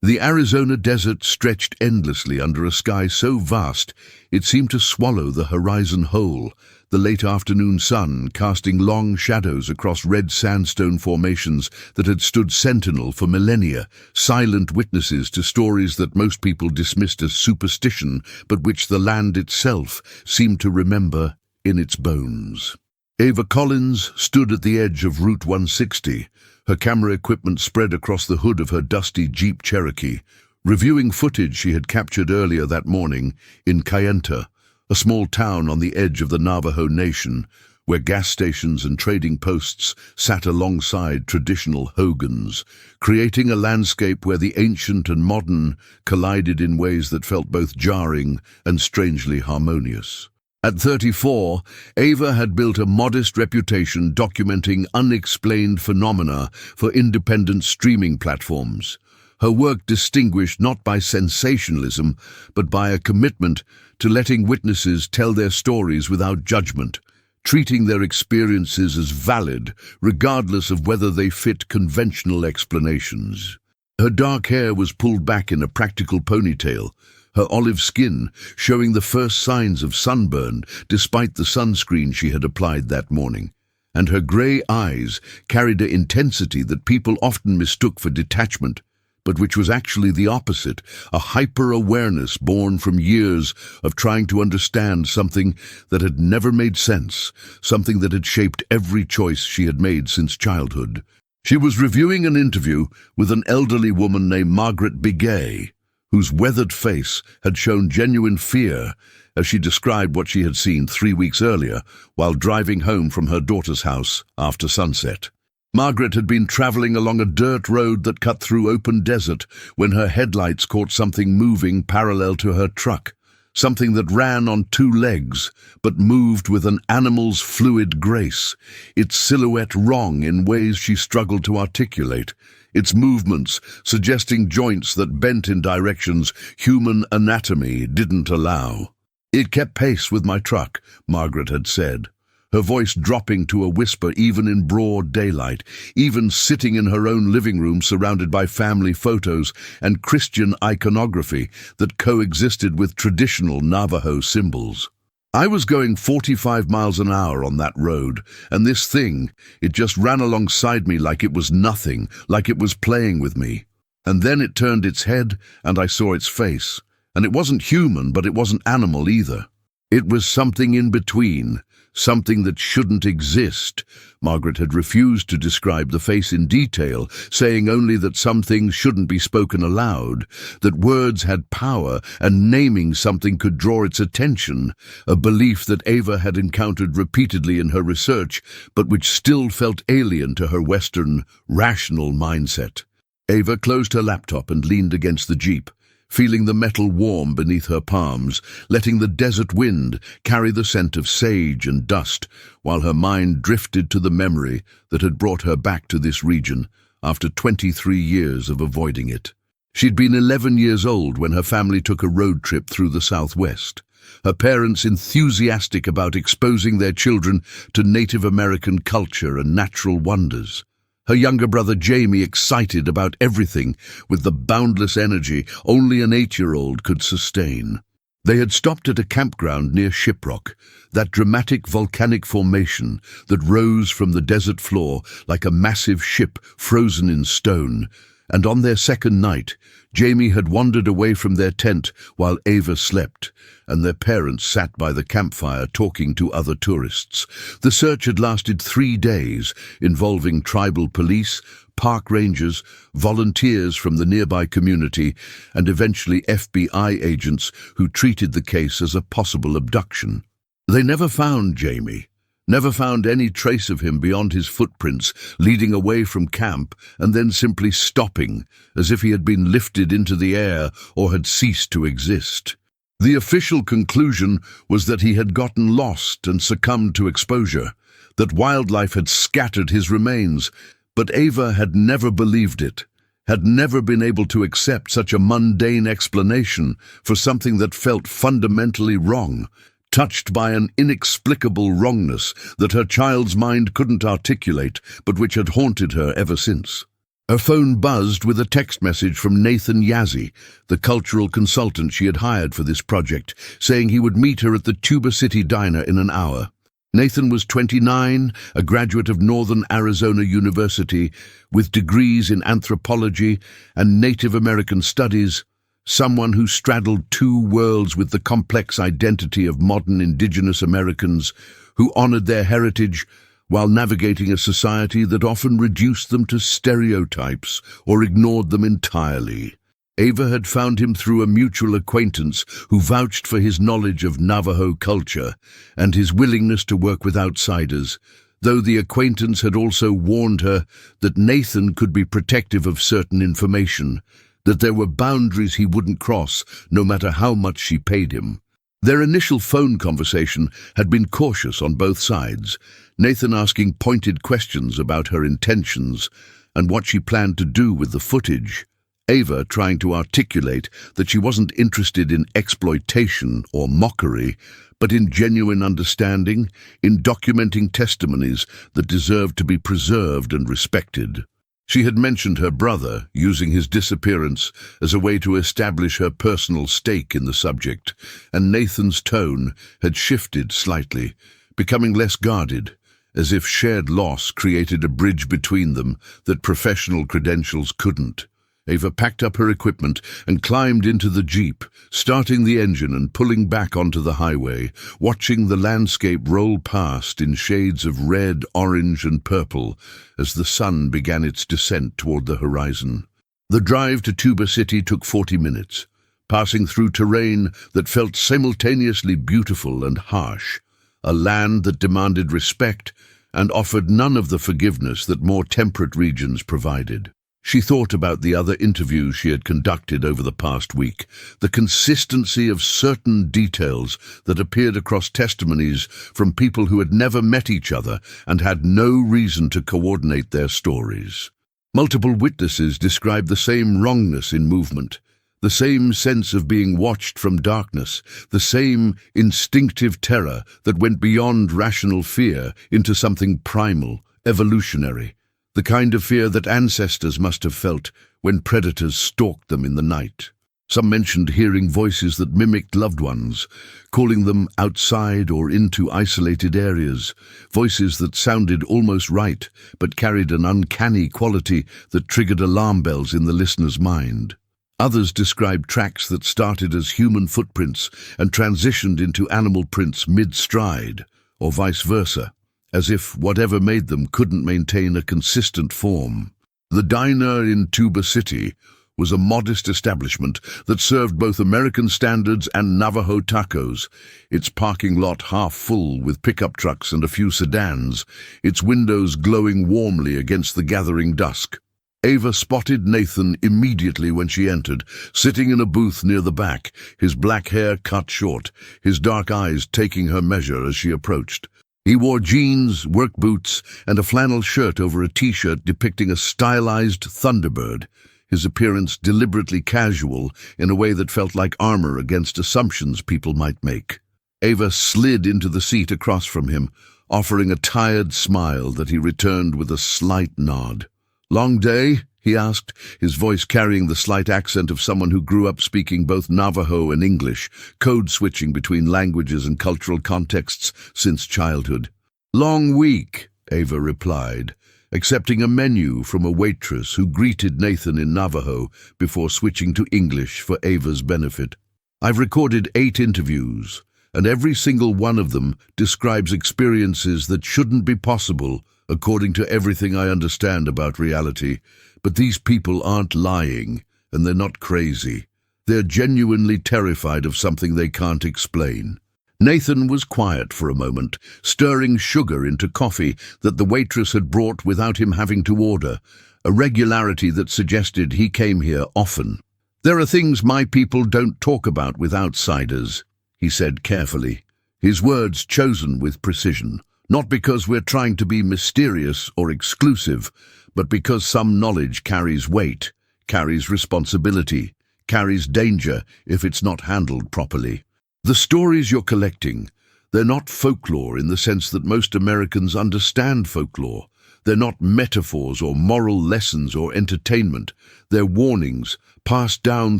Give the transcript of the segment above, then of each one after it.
The Arizona desert stretched endlessly under a sky so vast it seemed to swallow the horizon whole, the late afternoon sun casting long shadows across red sandstone formations that had stood sentinel for millennia, silent witnesses to stories that most people dismissed as superstition, but which the land itself seemed to remember in its bones. Ava Collins stood at the edge of Route 160, her camera equipment spread across the hood of her dusty Jeep Cherokee, reviewing footage she had captured earlier that morning in Kayenta, a small town on the edge of the Navajo Nation, where gas stations and trading posts sat alongside traditional hogans, creating a landscape where the ancient and modern collided in ways that felt both jarring and strangely harmonious. At 34, Ava had built a modest reputation documenting unexplained phenomena for independent streaming platforms. Her work distinguished not by sensationalism, but by a commitment to letting witnesses tell their stories without judgment, treating their experiences as valid, regardless of whether they fit conventional explanations. Her dark hair was pulled back in a practical ponytail, her olive skin showing the first signs of sunburn despite the sunscreen she had applied that morning, and her grey eyes carried an intensity that people often mistook for detachment, but which was actually the opposite, a hyper-awareness born from years of trying to understand something that had never made sense, something that had shaped every choice she had made since childhood. She was reviewing an interview with an elderly woman named Margaret Begay, whose weathered face had shown genuine fear as she described what she had seen 3 weeks earlier while driving home from her daughter's house after sunset. Margaret had been traveling along a dirt road that cut through open desert when her headlights caught something moving parallel to her truck, something that ran on 2 legs but moved with an animal's fluid grace, its silhouette wrong in ways she struggled to articulate, its movements suggesting joints that bent in directions human anatomy didn't allow. "It kept pace with my truck," Margaret had said, her voice dropping to a whisper even in broad daylight, even sitting in her own living room surrounded by family photos and Christian iconography that coexisted with traditional Navajo symbols. "I was going 45 miles an hour on that road, and this thing, it just ran alongside me like it was nothing, like it was playing with me. And then it turned its head, and I saw its face. And it wasn't human, but it wasn't animal either. It was something in between, something that shouldn't exist." Margaret had refused to describe the face in detail, saying only that some things shouldn't be spoken aloud, that words had power and naming something could draw its attention, a belief that Ava had encountered repeatedly in her research, but which still felt alien to her Western, rational mindset. Ava closed her laptop and leaned against the Jeep, feeling the metal warm beneath her palms, letting the desert wind carry the scent of sage and dust, while her mind drifted to the memory that had brought her back to this region after 23 years of avoiding it. She'd been 11 years old when her family took a road trip through the Southwest, her parents enthusiastic about exposing their children to Native American culture and natural wonders. Her younger brother Jamie excited about everything with the boundless energy only an 8-year-old could sustain. They had stopped at a campground near Shiprock, that dramatic volcanic formation that rose from the desert floor like a massive ship frozen in stone, and on their second night, Jamie had wandered away from their tent while Ava slept, and their parents sat by the campfire talking to other tourists. The search had lasted 3 days, involving tribal police, park rangers, volunteers from the nearby community, and eventually FBI agents who treated the case as a possible abduction. They never found Jamie. Never found any trace of him beyond his footprints leading away from camp and then simply stopping, as if he had been lifted into the air or had ceased to exist. The official conclusion was that he had gotten lost and succumbed to exposure, that wildlife had scattered his remains, but Ava had never believed it, had never been able to accept such a mundane explanation for something that felt fundamentally wrong, touched by an inexplicable wrongness that her child's mind couldn't articulate, but which had haunted her ever since. Her phone buzzed with a text message from Nathan Yazzie, the cultural consultant she had hired for this project, saying he would meet her at the Tuba City diner in an hour. Nathan was 29, a graduate of Northern Arizona University, with degrees in anthropology and Native American studies, someone who straddled two worlds with the complex identity of modern indigenous Americans who honored their heritage while navigating a society that often reduced them to stereotypes or ignored them entirely. Ava had found him through a mutual acquaintance who vouched for his knowledge of Navajo culture and his willingness to work with outsiders, though the acquaintance had also warned her that Nathan could be protective of certain information, that there were boundaries he wouldn't cross no matter how much she paid him. Their initial phone conversation had been cautious on both sides, Nathan asking pointed questions about her intentions and what she planned to do with the footage, Ava trying to articulate that she wasn't interested in exploitation or mockery, but in genuine understanding, in documenting testimonies that deserved to be preserved and respected. She had mentioned her brother using his disappearance as a way to establish her personal stake in the subject, and Nathan's tone had shifted slightly, becoming less guarded, as if shared loss created a bridge between them that professional credentials couldn't. Ava packed up her equipment and climbed into the Jeep, starting the engine and pulling back onto the highway, watching the landscape roll past in shades of red, orange, and purple as the sun began its descent toward the horizon. The drive to Tuba City took 40 minutes, passing through terrain that felt simultaneously beautiful and harsh, a land that demanded respect and offered none of the forgiveness that more temperate regions provided. She thought about the other interviews she had conducted over the past week, the consistency of certain details that appeared across testimonies from people who had never met each other and had no reason to coordinate their stories. Multiple witnesses described the same wrongness in movement, the same sense of being watched from darkness, the same instinctive terror that went beyond rational fear into something primal, evolutionary. The kind of fear that ancestors must have felt when predators stalked them in the night. Some mentioned hearing voices that mimicked loved ones, calling them outside or into isolated areas, voices that sounded almost right but carried an uncanny quality that triggered alarm bells in the listener's mind. Others described tracks that started as human footprints and transitioned into animal prints mid-stride, or vice versa, as if whatever made them couldn't maintain a consistent form. The diner in Tuba City was a modest establishment that served both American standards and Navajo tacos, its parking lot half full with pickup trucks and a few sedans, its windows glowing warmly against the gathering dusk. Ava spotted Nathan immediately when she entered, sitting in a booth near the back, his black hair cut short, his dark eyes taking her measure as she approached. He wore jeans, work boots, and a flannel shirt over a t-shirt depicting a stylized thunderbird, his appearance deliberately casual in a way that felt like armor against assumptions people might make. Ava slid into the seat across from him, offering a tired smile that he returned with a slight nod. "Long day?" he asked, his voice carrying the slight accent of someone who grew up speaking both Navajo and English, code-switching between languages and cultural contexts since childhood. "Long week," Ava replied, accepting a menu from a waitress who greeted Nathan in Navajo before switching to English for Ava's benefit. "I've recorded 8 interviews, and every single one of them describes experiences that shouldn't be possible according to everything I understand about reality. But these people aren't lying, and they're not crazy. They're genuinely terrified of something they can't explain." Nathan was quiet for a moment, stirring sugar into coffee that the waitress had brought without him having to order, a regularity that suggested he came here often. "There are things my people don't talk about with outsiders," he said carefully, his words chosen with precision, "not because we're trying to be mysterious or exclusive, but because some knowledge carries weight, carries responsibility, carries danger if it's not handled properly. The stories you're collecting, they're not folklore in the sense that most Americans understand folklore. They're not metaphors or moral lessons or entertainment. They're warnings, passed down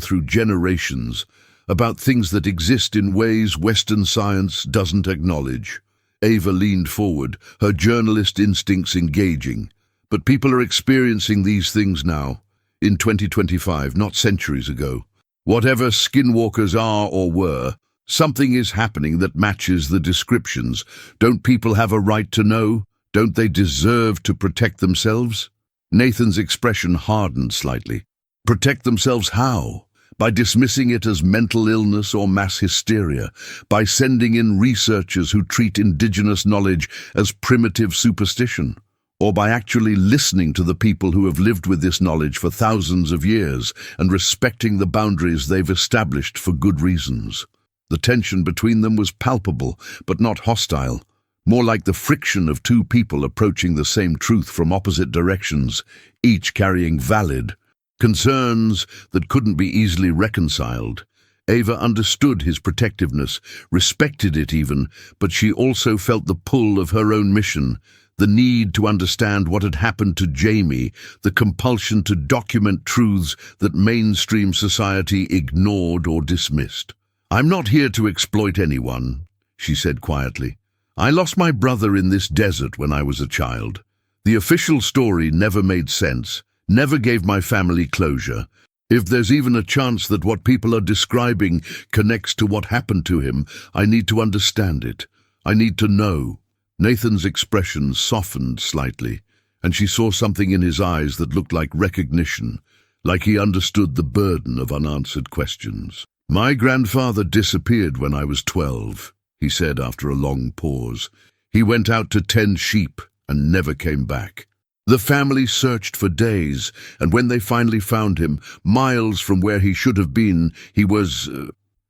through generations, about things that exist in ways Western science doesn't acknowledge. Ava leaned forward, her journalist instincts engaging. But people are experiencing these things now, in 2025, not centuries ago. Whatever skinwalkers are or were, something is happening that matches the descriptions. Don't people have a right to know? Don't they deserve to protect themselves? Nathan's expression hardened slightly. Protect themselves how? By dismissing it as mental illness or mass hysteria, by sending in researchers who treat indigenous knowledge as primitive superstition, or by actually listening to the people who have lived with this knowledge for thousands of years and respecting the boundaries they've established for good reasons. The tension between them was palpable, but not hostile, more like the friction of two people approaching the same truth from opposite directions, each carrying valid concerns that couldn't be easily reconciled. Ava understood his protectiveness, respected it even, but she also felt the pull of her own mission, the need to understand what had happened to Jamie, the compulsion to document truths that mainstream society ignored or dismissed. "I'm not here to exploit anyone," she said quietly. "I lost my brother in this desert when I was a child. The official story never made sense, never gave my family closure. If there's even a chance that what people are describing connects to what happened to him, I need to understand it. I need to know." Nathan's expression softened slightly, and she saw something in his eyes that looked like recognition, like he understood the burden of unanswered questions. "My grandfather disappeared when I was 12, he said after a long pause. "He went out to tend sheep and never came back. The family searched for days, and when they finally found him, miles from where he should have been, he was—"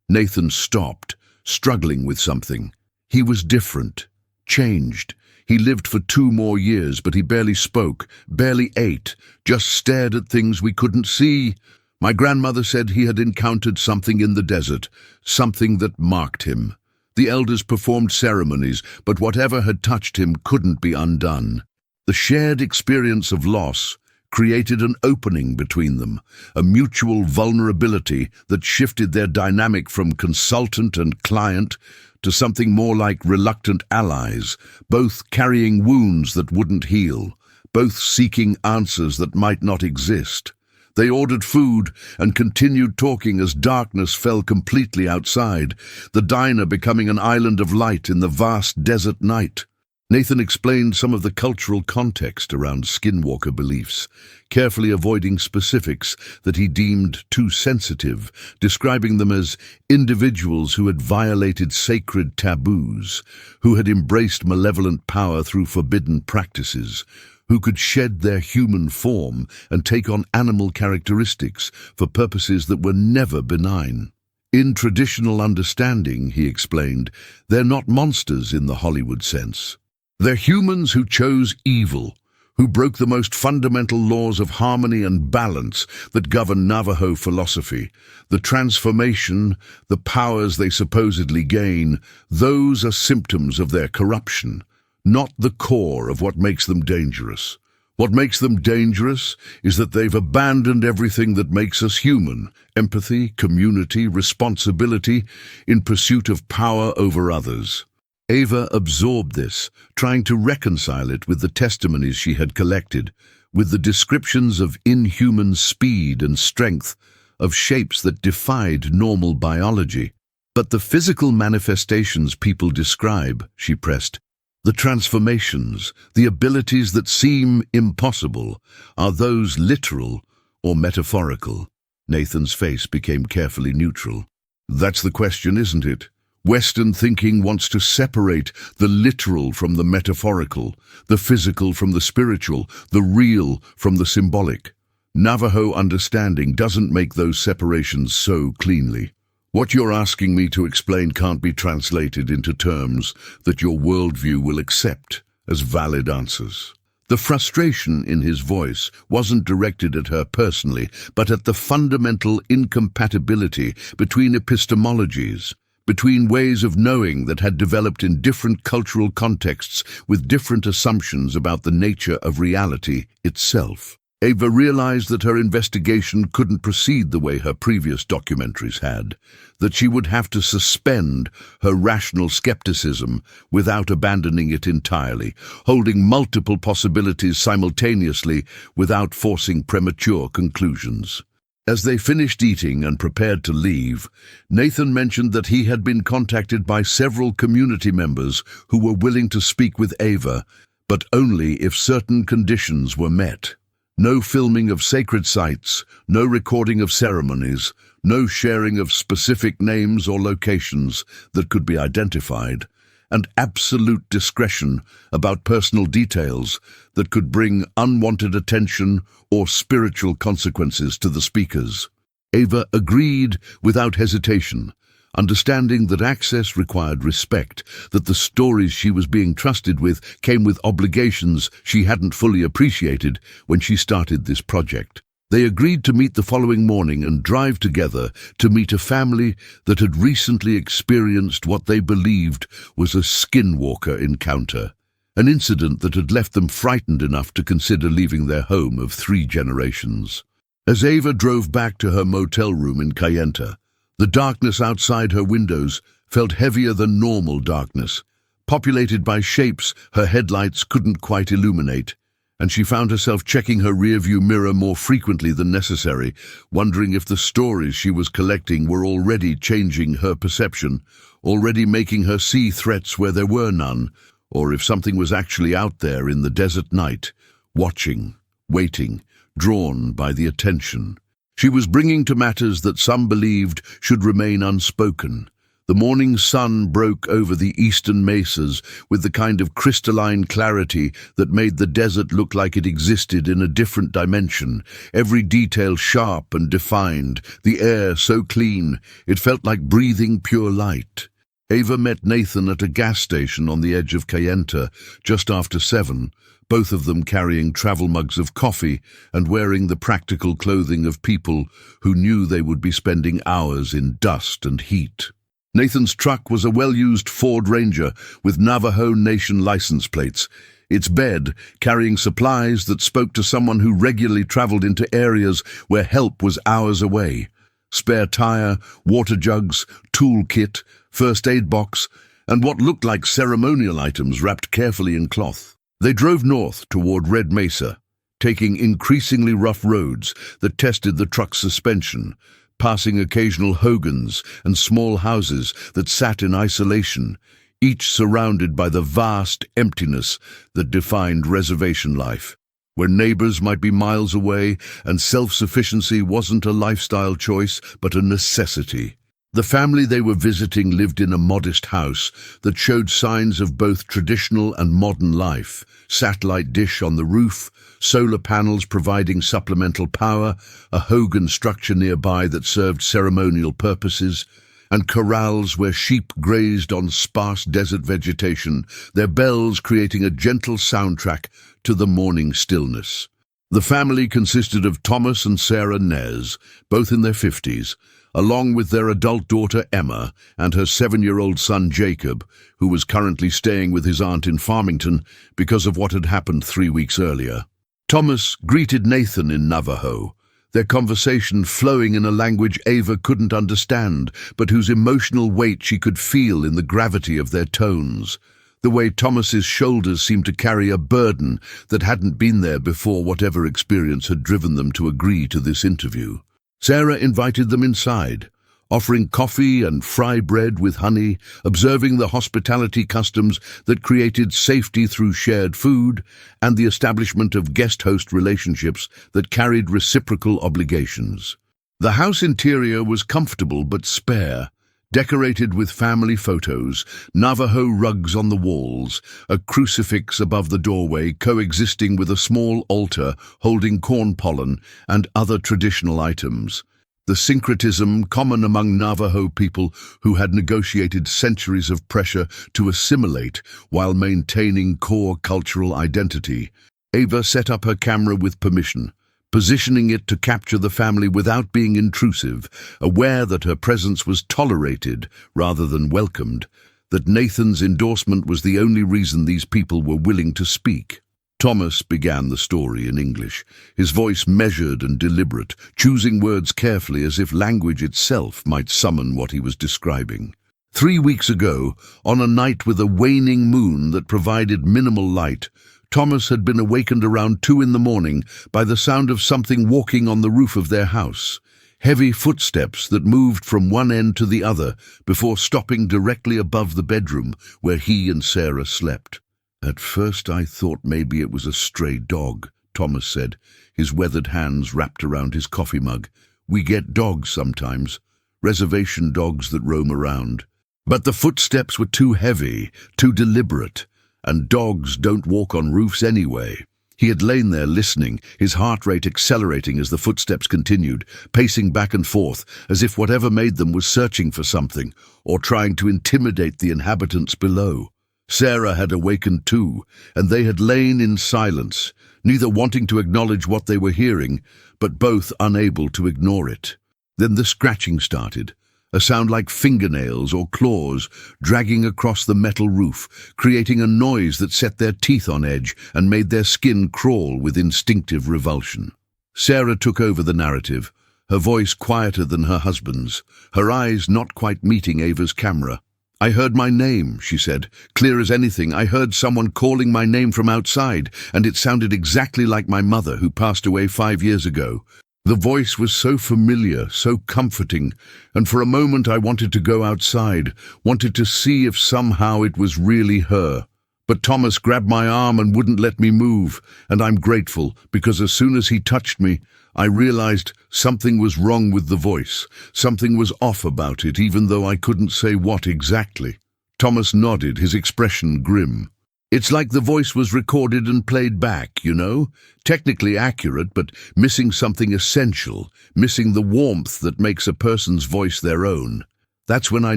Nathan stopped, struggling with something. He was different, changed. He lived for 2 more years, but he barely spoke, barely ate, just stared at things we couldn't see. My grandmother said he had encountered something in the desert, something that marked him. The elders performed ceremonies, but whatever had touched him couldn't be undone. The shared experience of loss created an opening between them, a mutual vulnerability that shifted their dynamic from consultant and client to something more like reluctant allies, both carrying wounds that wouldn't heal, both seeking answers that might not exist. They ordered food and continued talking as darkness fell completely outside, the diner becoming an island of light in the vast desert night. Nathan explained some of the cultural context around skinwalker beliefs, carefully avoiding specifics that he deemed too sensitive, describing them as individuals who had violated sacred taboos, who had embraced malevolent power through forbidden practices, who could shed their human form and take on animal characteristics for purposes that were never benign. In traditional understanding, he explained, they're not monsters in the Hollywood sense. They're humans who chose evil, who broke the most fundamental laws of harmony and balance that govern Navajo philosophy. The transformation, the powers they supposedly gain, those are symptoms of their corruption, not the core of what makes them dangerous. What makes them dangerous is that they've abandoned everything that makes us human: empathy, community, responsibility, in pursuit of power over others. Ava absorbed this, trying to reconcile it with the testimonies she had collected, with the descriptions of inhuman speed and strength, of shapes that defied normal biology. But the physical manifestations people describe, she pressed, the transformations, the abilities that seem impossible, are those literal or metaphorical? Nathan's face became carefully neutral. That's the question, isn't it? Western thinking wants to separate the literal from the metaphorical, the physical from the spiritual, the real from the symbolic. Navajo understanding doesn't make those separations so cleanly. What you're asking me to explain can't be translated into terms that your worldview will accept as valid answers. The frustration in his voice wasn't directed at her personally, but at the fundamental incompatibility between epistemologies, between ways of knowing that had developed in different cultural contexts with different assumptions about the nature of reality itself. Ava realized that her investigation couldn't proceed the way her previous documentaries had, that she would have to suspend her rational skepticism without abandoning it entirely, holding multiple possibilities simultaneously without forcing premature conclusions. As they finished eating and prepared to leave, Nathan mentioned that he had been contacted by several community members who were willing to speak with Ava, but only if certain conditions were met. No filming of sacred sites, no recording of ceremonies, no sharing of specific names or locations that could be identified, and absolute discretion about personal details that could bring unwanted attention or spiritual consequences to the speakers. Ava agreed without hesitation, understanding that access required respect, that the stories she was being trusted with came with obligations she hadn't fully appreciated when she started this project. They agreed to meet the following morning and drive together to meet a family that had recently experienced what they believed was a skinwalker encounter, an incident that had left them frightened enough to consider leaving their home of 3 generations. As Ava drove back to her motel room in Kayenta, the darkness outside her windows felt heavier than normal darkness, populated by shapes her headlights couldn't quite illuminate, and she found herself checking her rearview mirror more frequently than necessary, wondering if the stories she was collecting were already changing her perception, already making her see threats where there were none, or if something was actually out there in the desert night, watching, waiting, drawn by the attention. She was bringing to matters that some believed should remain unspoken. The morning sun broke over the eastern mesas with the kind of crystalline clarity that made the desert look like it existed in a different dimension, every detail sharp and defined, the air so clean it felt like breathing pure light. Ava met Nathan at a gas station on the edge of Kayenta just after 7, both of them carrying travel mugs of coffee and wearing the practical clothing of people who knew they would be spending hours in dust and heat. Nathan's truck was a well-used Ford Ranger with Navajo Nation license plates, its bed carrying supplies that spoke to someone who regularly traveled into areas where help was hours away. Spare tire, water jugs, tool kit, first aid box, and what looked like ceremonial items wrapped carefully in cloth. They drove north toward Red Mesa, taking increasingly rough roads that tested the truck's suspension, passing occasional hogans and small houses that sat in isolation, each surrounded by the vast emptiness that defined reservation life, where neighbors might be miles away and self-sufficiency wasn't a lifestyle choice but a necessity. The family they were visiting lived in a modest house that showed signs of both traditional and modern life, satellite dish on the roof, solar panels providing supplemental power, a hogan structure nearby that served ceremonial purposes, and corrals where sheep grazed on sparse desert vegetation, their bells creating a gentle soundtrack to the morning stillness. The family consisted of Thomas and Sarah Nez, both in their 50s, along with their adult daughter Emma and her 7-year-old son Jacob, who was currently staying with his aunt in Farmington because of what had happened 3 weeks earlier. Thomas greeted Nathan in Navajo, their conversation flowing in a language Ava couldn't understand, but whose emotional weight she could feel in the gravity of their tones. The way Thomas's shoulders seemed to carry a burden that hadn't been there before whatever experience had driven them to agree to this interview. Sarah invited them inside, offering coffee and fry bread with honey, observing the hospitality customs that created safety through shared food and the establishment of guest-host relationships that carried reciprocal obligations. The house interior was comfortable but spare, decorated with family photos, Navajo rugs on the walls, a crucifix above the doorway coexisting with a small altar holding corn pollen and other traditional items. The syncretism common among Navajo people who had negotiated centuries of pressure to assimilate while maintaining core cultural identity. Ava set up her camera with permission, positioning it to capture the family without being intrusive, aware that her presence was tolerated rather than welcomed, that Nathan's endorsement was the only reason these people were willing to speak. Thomas began the story in English, his voice measured and deliberate, choosing words carefully as if language itself might summon what he was describing. 3 weeks ago, on a night with a waning moon that provided minimal light, Thomas had been awakened around 2 in the morning by the sound of something walking on the roof of their house. Heavy footsteps that moved from one end to the other before stopping directly above the bedroom where he and Sarah slept. "At first I thought maybe it was a stray dog," Thomas said, his weathered hands wrapped around his coffee mug. "We get dogs sometimes, reservation dogs that roam around. But the footsteps were too heavy, too deliberate, and dogs don't walk on roofs anyway." He had lain there listening, his heart rate accelerating as the footsteps continued, pacing back and forth, as if whatever made them was searching for something, or trying to intimidate the inhabitants below. Sarah had awakened too, and they had lain in silence, neither wanting to acknowledge what they were hearing, but both unable to ignore it. Then the scratching started, a sound like fingernails or claws dragging across the metal roof, creating a noise that set their teeth on edge and made their skin crawl with instinctive revulsion. Sarah took over the narrative, her voice quieter than her husband's, her eyes not quite meeting Ava's camera. "I heard my name," she said, "clear as anything. I heard someone calling my name from outside, and it sounded exactly like my mother, who passed away 5 years ago. The voice was so familiar, so comforting, and for a moment I wanted to go outside, wanted to see if somehow it was really her. But Thomas grabbed my arm and wouldn't let me move, and I'm grateful, because as soon as he touched me, I realized something was wrong with the voice, something was off about it, even though I couldn't say what exactly." Thomas nodded, his expression grim. "It's like the voice was recorded and played back, you know? Technically accurate, but missing something essential, missing the warmth that makes a person's voice their own. That's when I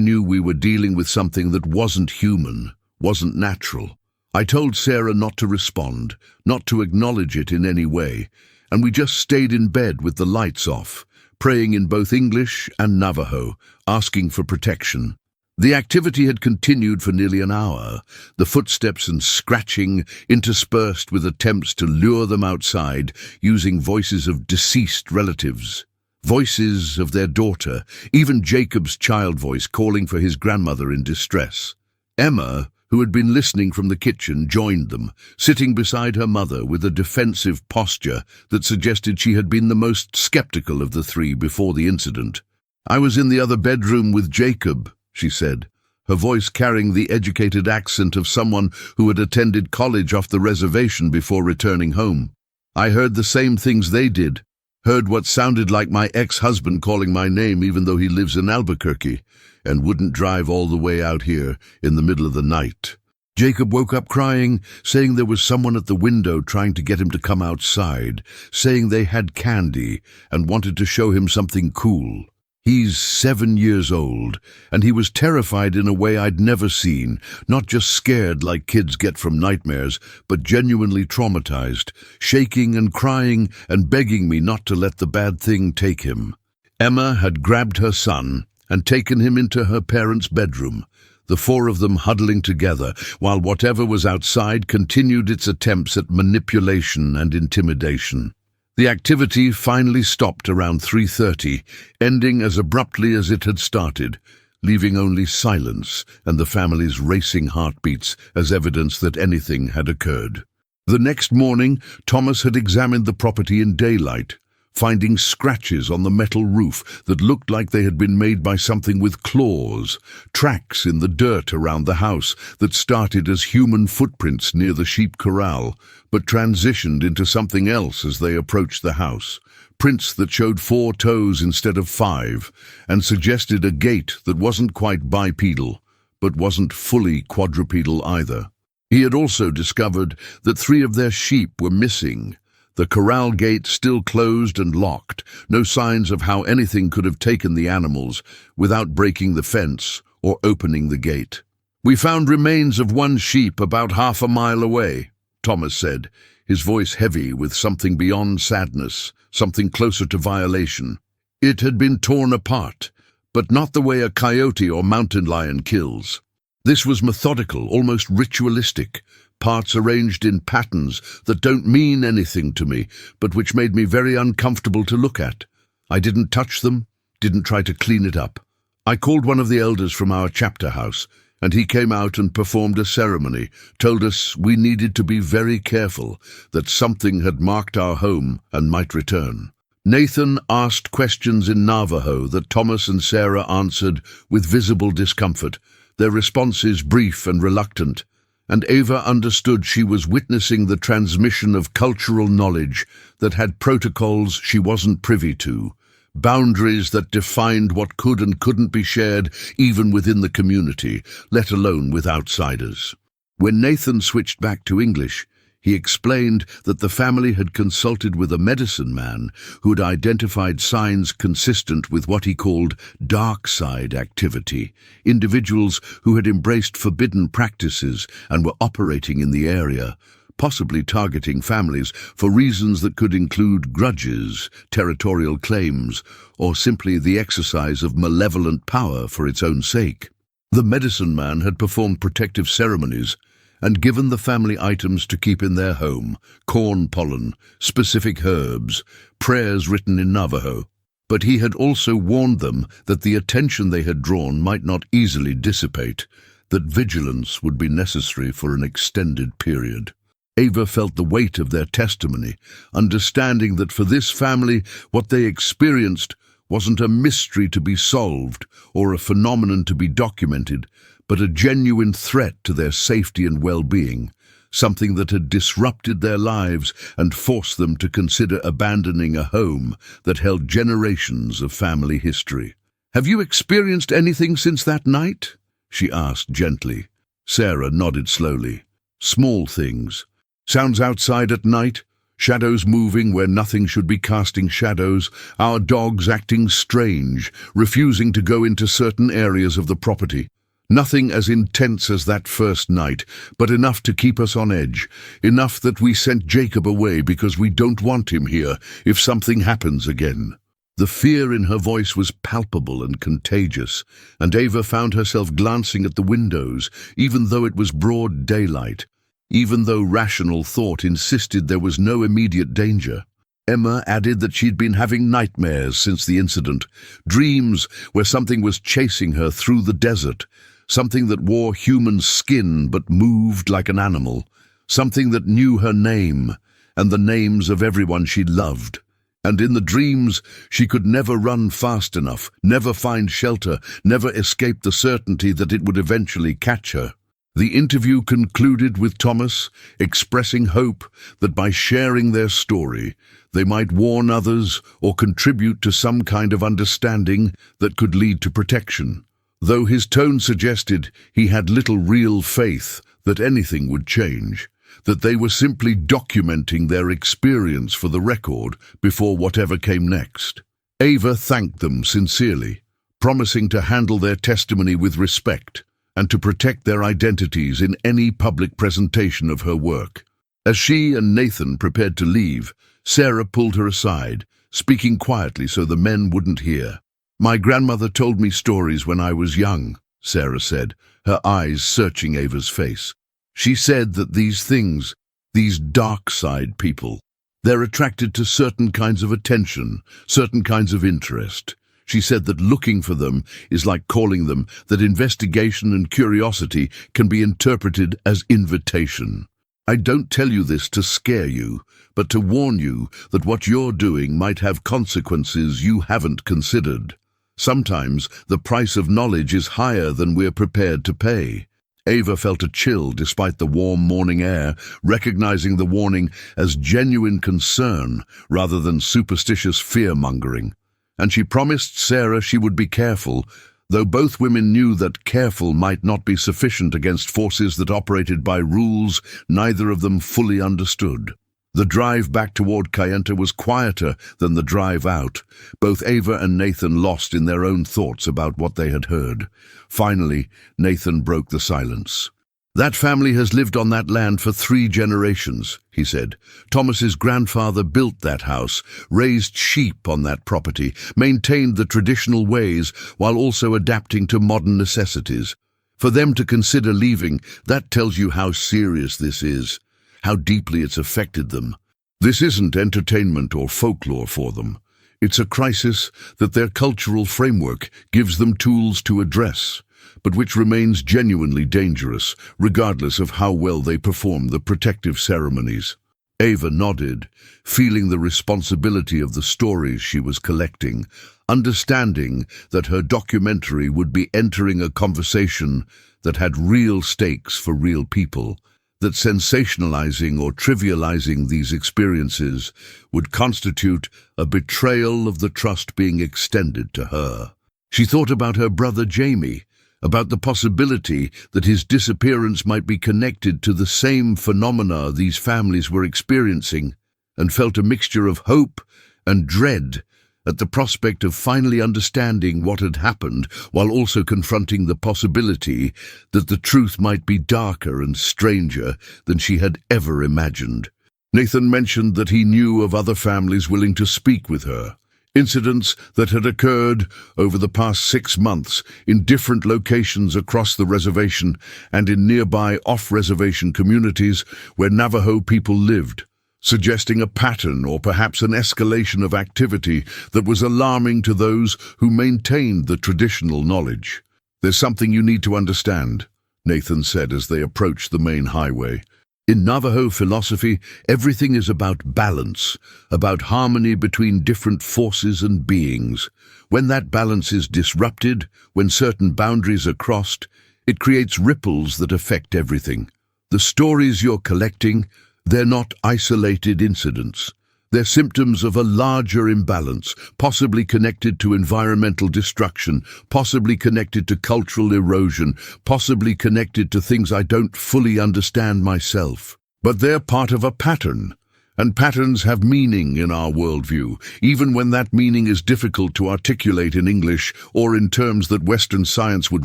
knew we were dealing with something that wasn't human, wasn't natural. I told Sarah not to respond, not to acknowledge it in any way, and we just stayed in bed with the lights off, praying in both English and Navajo, asking for protection. The activity had continued for nearly an hour, the footsteps and scratching interspersed with attempts to lure them outside using voices of deceased relatives, voices of their daughter, even Jacob's child voice calling for his grandmother in distress. Emma, who had been listening from the kitchen, joined them, sitting beside her mother with a defensive posture that suggested she had been the most skeptical of the three before the incident. "I was in the other bedroom with Jacob," she said, her voice carrying the educated accent of someone who had attended college off the reservation before returning home. "I heard the same things they did, heard what sounded like my ex-husband calling my name even though he lives in Albuquerque, and wouldn't drive all the way out here in the middle of the night. Jacob woke up crying, saying there was someone at the window trying to get him to come outside, saying they had candy and wanted to show him something cool. He's 7 years old, and he was terrified in a way I'd never seen, not just scared like kids get from nightmares, but genuinely traumatized, shaking and crying and begging me not to let the bad thing take him." Emma had grabbed her son and taken him into her parents' bedroom, the 4 of them huddling together, while whatever was outside continued its attempts at manipulation and intimidation. The activity finally stopped around 3:30, ending as abruptly as it had started, leaving only silence and the family's racing heartbeats as evidence that anything had occurred. The next morning, Thomas had examined the property in daylight, finding scratches on the metal roof that looked like they had been made by something with claws, tracks in the dirt around the house that started as human footprints near the sheep corral, but transitioned into something else as they approached the house, prints that showed 4 toes instead of 5, and suggested a gait that wasn't quite bipedal, but wasn't fully quadrupedal either. He had also discovered that 3 of their sheep were missing, the corral gate still closed and locked, no signs of how anything could have taken the animals without breaking the fence or opening the gate. "We found remains of 1 sheep about half a mile away," Thomas said, his voice heavy with something beyond sadness, something closer to violation. It had been torn apart, but not the way a coyote or mountain lion kills. This was methodical, almost ritualistic, parts arranged in patterns that don't mean anything to me, but which made me very uncomfortable to look at. I didn't touch them, didn't try to clean it up. I called one of the elders from our chapter house, and he came out and performed a ceremony, told us we needed to be very careful, that something had marked our home and might return. Nathan asked questions in Navajo that Thomas and Sarah answered with visible discomfort, their responses brief and reluctant, and Ava understood she was witnessing the transmission of cultural knowledge that had protocols she wasn't privy to, boundaries that defined what could and couldn't be shared even within the community, let alone with outsiders. When Nathan switched back to English, he explained that the family had consulted with a medicine man who had identified signs consistent with what he called dark side activity, individuals who had embraced forbidden practices and were operating in the area, possibly targeting families for reasons that could include grudges, territorial claims, or simply the exercise of malevolent power for its own sake. The medicine man had performed protective ceremonies and given the family items to keep in their home, corn pollen, specific herbs, prayers written in Navajo. But he had also warned them that the attention they had drawn might not easily dissipate, that vigilance would be necessary for an extended period. Ava felt the weight of their testimony, understanding that for this family what they experienced wasn't a mystery to be solved or a phenomenon to be documented, but a genuine threat to their safety and well-being, something that had disrupted their lives and forced them to consider abandoning a home that held generations of family history. "Have you experienced anything since that night?" she asked gently. Sarah nodded slowly. "Small things. Sounds outside at night, shadows moving where nothing should be casting shadows, our dogs acting strange, refusing to go into certain areas of the property. Nothing as intense as that first night, but enough to keep us on edge, enough that we sent Jacob away because we don't want him here if something happens again." The fear in her voice was palpable and contagious, and Ava found herself glancing at the windows, even though it was broad daylight, even though rational thought insisted there was no immediate danger. Emma added that she'd been having nightmares since the incident, dreams where something was chasing her through the desert, something that wore human skin but moved like an animal, something that knew her name and the names of everyone she loved. And in the dreams, she could never run fast enough, never find shelter, never escape the certainty that it would eventually catch her. The interview concluded with Thomas expressing hope that by sharing their story, they might warn others or contribute to some kind of understanding that could lead to protection. Though his tone suggested he had little real faith that anything would change, that they were simply documenting their experience for the record before whatever came next. Ava thanked them sincerely, promising to handle their testimony with respect and to protect their identities in any public presentation of her work. As she and Nathan prepared to leave, Sarah pulled her aside, speaking quietly so the men wouldn't hear. "My grandmother told me stories when I was young," Sarah said, her eyes searching Ava's face. "She said that these things, these dark side people, they're attracted to certain kinds of attention, certain kinds of interest. She said that looking for them is like calling them, that investigation and curiosity can be interpreted as invitation. I don't tell you this to scare you, but to warn you that what you're doing might have consequences you haven't considered. Sometimes the price of knowledge is higher than we're prepared to pay." Ava felt a chill despite the warm morning air, recognizing the warning as genuine concern rather than superstitious fear-mongering. And she promised Sarah she would be careful, though both women knew that careful might not be sufficient against forces that operated by rules neither of them fully understood. The drive back toward Kayenta was quieter than the drive out, both Ava and Nathan lost in their own thoughts about what they had heard. Finally, Nathan broke the silence. "That family has lived on that land for 3 generations," he said. "Thomas's grandfather built that house, raised sheep on that property, maintained the traditional ways while also adapting to modern necessities. For them to consider leaving, that tells you how serious this is, how deeply it's affected them. This isn't entertainment or folklore for them. It's a crisis that their cultural framework gives them tools to address, but which remains genuinely dangerous, regardless of how well they perform the protective ceremonies." Ava nodded, feeling the responsibility of the stories she was collecting, understanding that her documentary would be entering a conversation that had real stakes for real people, that sensationalizing or trivializing these experiences would constitute a betrayal of the trust being extended to her. She thought about her brother Jamie, about the possibility that his disappearance might be connected to the same phenomena these families were experiencing, and felt a mixture of hope and dread at the prospect of finally understanding what had happened, while also confronting the possibility that the truth might be darker and stranger than she had ever imagined. Nathan mentioned that he knew of other families willing to speak with her, incidents that had occurred over the past 6 months in different locations across the reservation and in nearby off-reservation communities where Navajo people lived, suggesting a pattern or perhaps an escalation of activity that was alarming to those who maintained the traditional knowledge. "There's something you need to understand," Nathan said as they approached the main highway. "In Navajo philosophy, everything is about balance, about harmony between different forces and beings. When that balance is disrupted, when certain boundaries are crossed, it creates ripples that affect everything. The stories you're collecting, they're not isolated incidents. They're symptoms of a larger imbalance, possibly connected to environmental destruction, possibly connected to cultural erosion, possibly connected to things I don't fully understand myself. But they're part of a pattern, and patterns have meaning in our worldview, even when that meaning is difficult to articulate in English or in terms that Western science would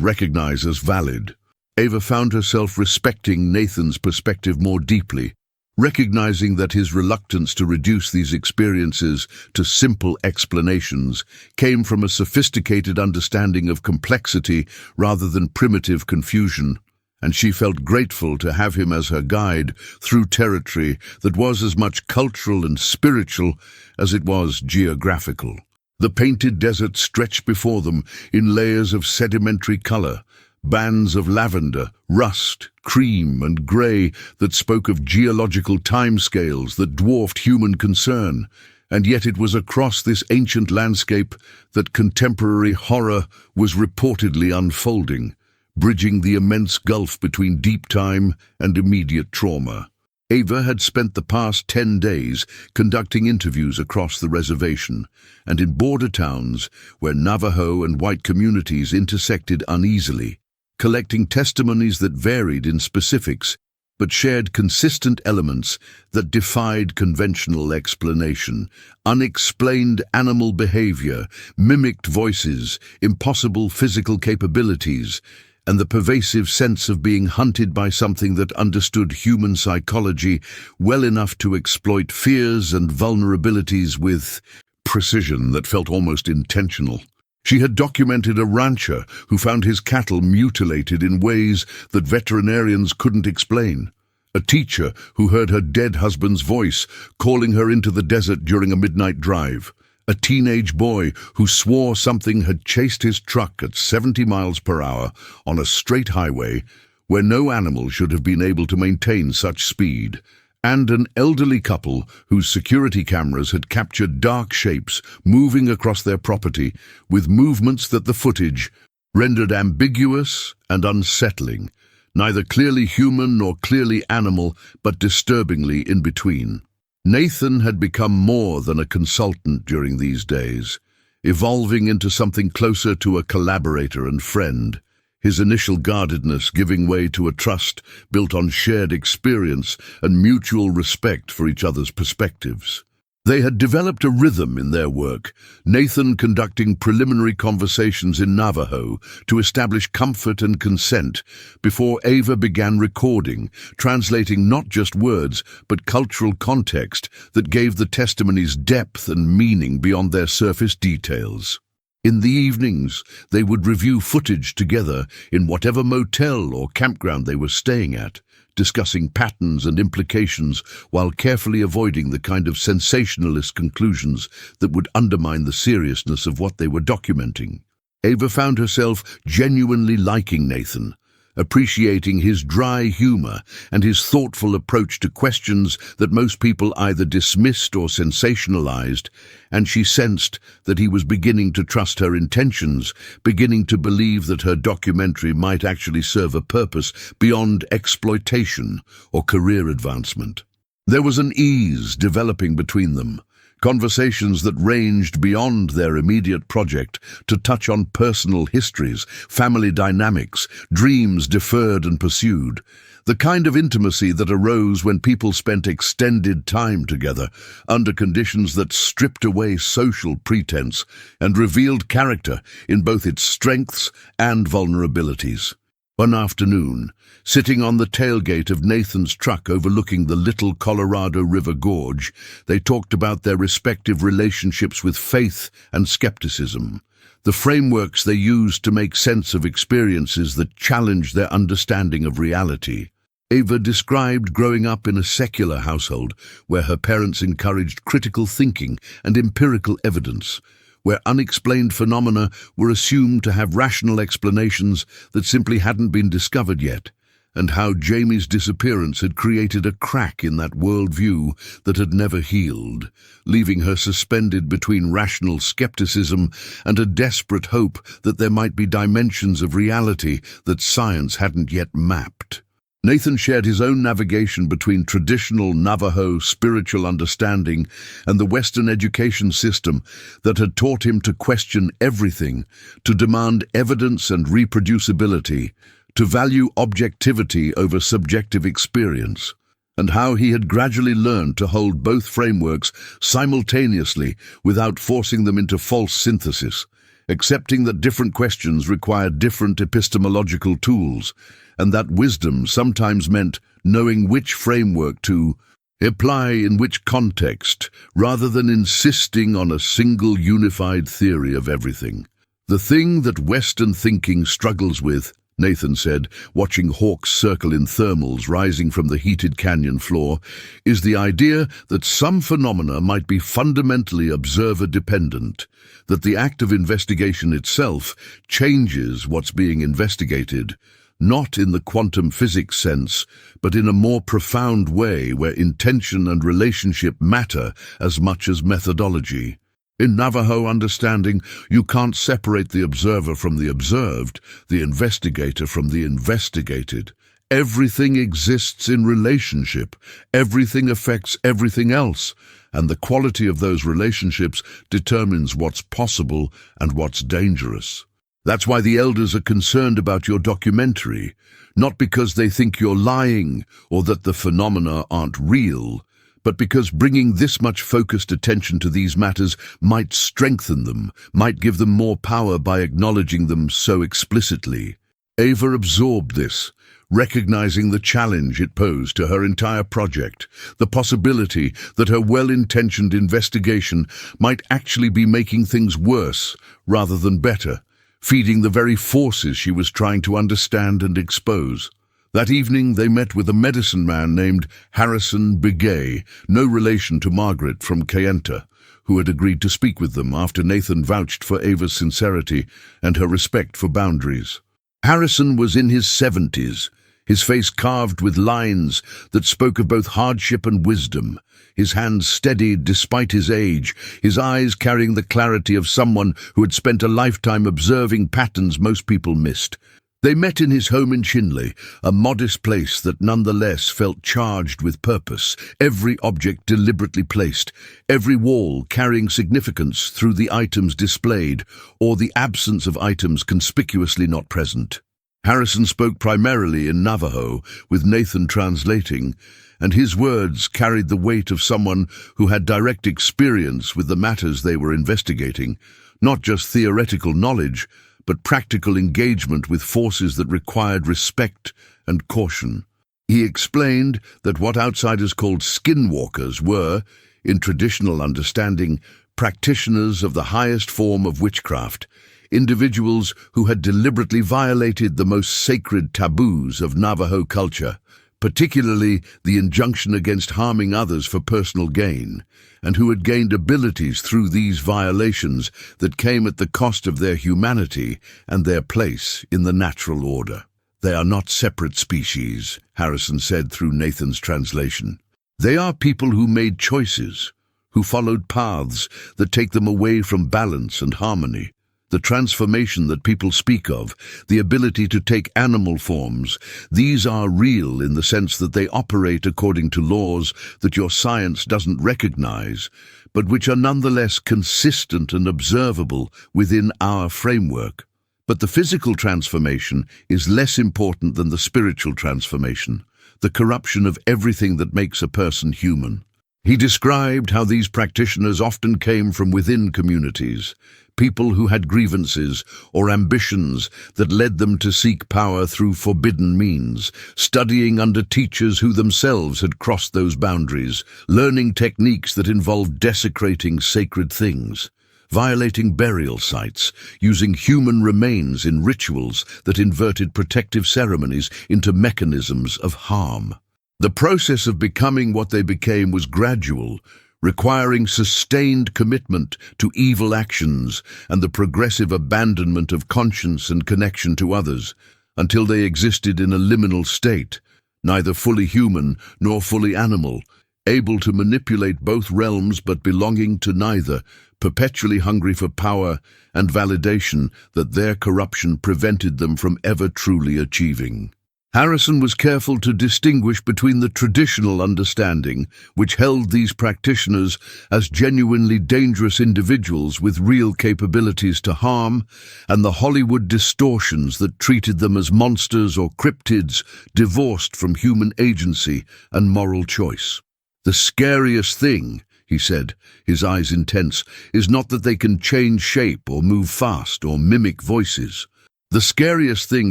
recognize as valid." Ava found herself respecting Nathan's perspective more deeply, recognizing that his reluctance to reduce these experiences to simple explanations came from a sophisticated understanding of complexity rather than primitive confusion, and she felt grateful to have him as her guide through territory that was as much cultural and spiritual as it was geographical. The painted desert stretched before them in layers of sedimentary color, bands of lavender, rust, cream, and grey that spoke of geological timescales that dwarfed human concern, and yet it was across this ancient landscape that contemporary horror was reportedly unfolding, bridging the immense gulf between deep time and immediate trauma. Ava had spent the past 10 days conducting interviews across the reservation and in border towns where Navajo and white communities intersected uneasily, collecting testimonies that varied in specifics but shared consistent elements that defied conventional explanation: unexplained animal behavior, mimicked voices, impossible physical capabilities, and the pervasive sense of being hunted by something that understood human psychology well enough to exploit fears and vulnerabilities with precision that felt almost intentional. She had documented a rancher who found his cattle mutilated in ways that veterinarians couldn't explain, a teacher who heard her dead husband's voice calling her into the desert during a midnight drive, a teenage boy who swore something had chased his truck at 70 miles per hour on a straight highway where no animal should have been able to maintain such speed, and an elderly couple whose security cameras had captured dark shapes moving across their property with movements that the footage rendered ambiguous and unsettling, neither clearly human nor clearly animal, but disturbingly in between. Nathan had become more than a consultant during these days, evolving into something closer to a collaborator and friend, his initial guardedness giving way to a trust built on shared experience and mutual respect for each other's perspectives. They had developed a rhythm in their work, Nathan conducting preliminary conversations in Navajo to establish comfort and consent before Ava began recording, translating not just words but cultural context that gave the testimonies depth and meaning beyond their surface details. In the evenings, they would review footage together in whatever motel or campground they were staying at, discussing patterns and implications while carefully avoiding the kind of sensationalist conclusions that would undermine the seriousness of what they were documenting. Ava found herself genuinely liking Nathan, appreciating his dry humor and his thoughtful approach to questions that most people either dismissed or sensationalized, and she sensed that he was beginning to trust her intentions, beginning to believe that her documentary might actually serve a purpose beyond exploitation or career advancement. There was an ease developing between them, conversations that ranged beyond their immediate project to touch on personal histories, family dynamics, dreams deferred and pursued, the kind of intimacy that arose when people spent extended time together under conditions that stripped away social pretense and revealed character in both its strengths and vulnerabilities. One afternoon, sitting on the tailgate of Nathan's truck overlooking the Little Colorado River Gorge, they talked about their respective relationships with faith and skepticism, the frameworks they used to make sense of experiences that challenged their understanding of reality. Ava described growing up in a secular household where her parents encouraged critical thinking and empirical evidence, where unexplained phenomena were assumed to have rational explanations that simply hadn't been discovered yet, and how Jamie's disappearance had created a crack in that worldview that had never healed, leaving her suspended between rational skepticism and a desperate hope that there might be dimensions of reality that science hadn't yet mapped. Nathan shared his own navigation between traditional Navajo spiritual understanding and the Western education system that had taught him to question everything, to demand evidence and reproducibility, to value objectivity over subjective experience, and how he had gradually learned to hold both frameworks simultaneously without forcing them into false synthesis, accepting that different questions required different epistemological tools, and that wisdom sometimes meant knowing which framework to apply in which context, rather than insisting on a single unified theory of everything. The thing that Western thinking struggles with, Nathan said, watching hawks circle in thermals rising from the heated canyon floor, is the idea that some phenomena might be fundamentally observer-dependent, that the act of investigation itself changes what's being investigated, not in the quantum physics sense, but in a more profound way where intention and relationship matter as much as methodology. In Navajo understanding, you can't separate the observer from the observed, the investigator from the investigated. Everything exists in relationship. Everything affects everything else, and the quality of those relationships determines what's possible and what's dangerous. That's why the elders are concerned about your documentary, not because they think you're lying or that the phenomena aren't real, but because bringing this much focused attention to these matters might strengthen them, might give them more power by acknowledging them so explicitly. Ava absorbed this, recognizing the challenge it posed to her entire project, the possibility that her well-intentioned investigation might actually be making things worse rather than better, feeding the very forces she was trying to understand and expose. That evening they met with a medicine man named Harrison Begay, no relation to Margaret from Kayenta, who had agreed to speak with them after Nathan vouched for Ava's sincerity and her respect for boundaries. Harrison was in his 70s, his face carved with lines that spoke of both hardship and wisdom, his hands steady despite his age, his eyes carrying the clarity of someone who had spent a lifetime observing patterns most people missed. They met in his home in Chinle, a modest place that nonetheless felt charged with purpose, every object deliberately placed, every wall carrying significance through the items displayed or the absence of items conspicuously not present. Harrison spoke primarily in Navajo, with Nathan translating, and his words carried the weight of someone who had direct experience with the matters they were investigating, not just theoretical knowledge, but practical engagement with forces that required respect and caution. He explained that what outsiders called skinwalkers were, in traditional understanding, practitioners of the highest form of witchcraft, individuals who had deliberately violated the most sacred taboos of Navajo culture, particularly the injunction against harming others for personal gain, and who had gained abilities through these violations that came at the cost of their humanity and their place in the natural order. They are not separate species, Harrison said through Nathan's translation. They are people who made choices, who followed paths that take them away from balance and harmony. The transformation that people speak of, the ability to take animal forms, these are real in the sense that they operate according to laws that your science doesn't recognize, but which are nonetheless consistent and observable within our framework. But the physical transformation is less important than the spiritual transformation, the corruption of everything that makes a person human. He described how these practitioners often came from within communities, people who had grievances or ambitions that led them to seek power through forbidden means, studying under teachers who themselves had crossed those boundaries, learning techniques that involved desecrating sacred things, violating burial sites, using human remains in rituals that inverted protective ceremonies into mechanisms of harm. The process of becoming what they became was gradual, requiring sustained commitment to evil actions and the progressive abandonment of conscience and connection to others, until they existed in a liminal state, neither fully human nor fully animal, able to manipulate both realms but belonging to neither, perpetually hungry for power and validation that their corruption prevented them from ever truly achieving. Harrison was careful to distinguish between the traditional understanding, which held these practitioners as genuinely dangerous individuals with real capabilities to harm, and the Hollywood distortions that treated them as monsters or cryptids divorced from human agency and moral choice. "The scariest thing," he said, his eyes intense, "is not that they can change shape or move fast or mimic voices. The scariest thing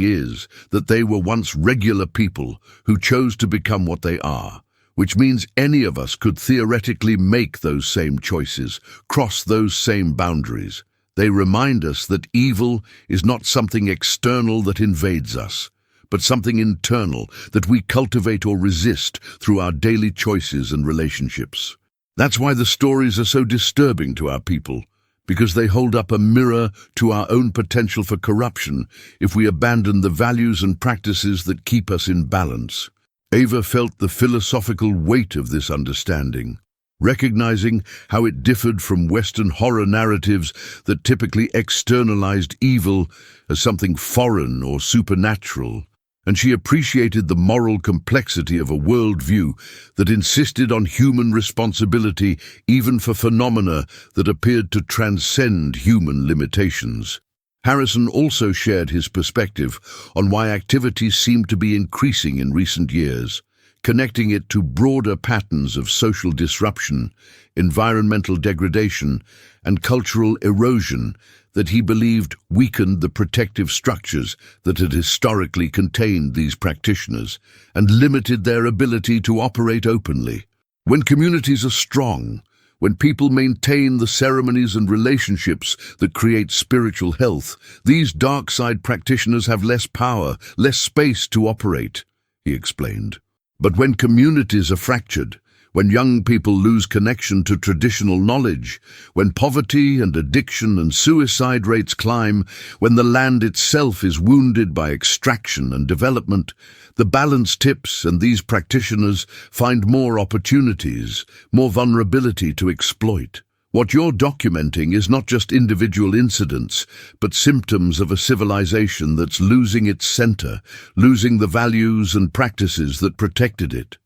is that they were once regular people who chose to become what they are, which means any of us could theoretically make those same choices, cross those same boundaries. They remind us that evil is not something external that invades us, but something internal that we cultivate or resist through our daily choices and relationships. That's why the stories are so disturbing to our people, because they hold up a mirror to our own potential for corruption if we abandon the values and practices that keep us in balance." Ava felt the philosophical weight of this understanding, recognizing how it differed from Western horror narratives that typically externalized evil as something foreign or supernatural. And she appreciated the moral complexity of a worldview that insisted on human responsibility even for phenomena that appeared to transcend human limitations. Harrison also shared his perspective on why activities seemed to be increasing in recent years, connecting it to broader patterns of social disruption, environmental degradation, and cultural erosion that he believed weakened the protective structures that had historically contained these practitioners and limited their ability to operate openly. When communities are strong, when people maintain the ceremonies and relationships that create spiritual health, these dark side practitioners have less power, less space to operate, he explained. But when communities are fractured, when young people lose connection to traditional knowledge, when poverty and addiction and suicide rates climb, when the land itself is wounded by extraction and development, the balance tips and these practitioners find more opportunities, more vulnerability to exploit. What you're documenting is not just individual incidents, but symptoms of a civilization that's losing its center, losing the values and practices that protected it.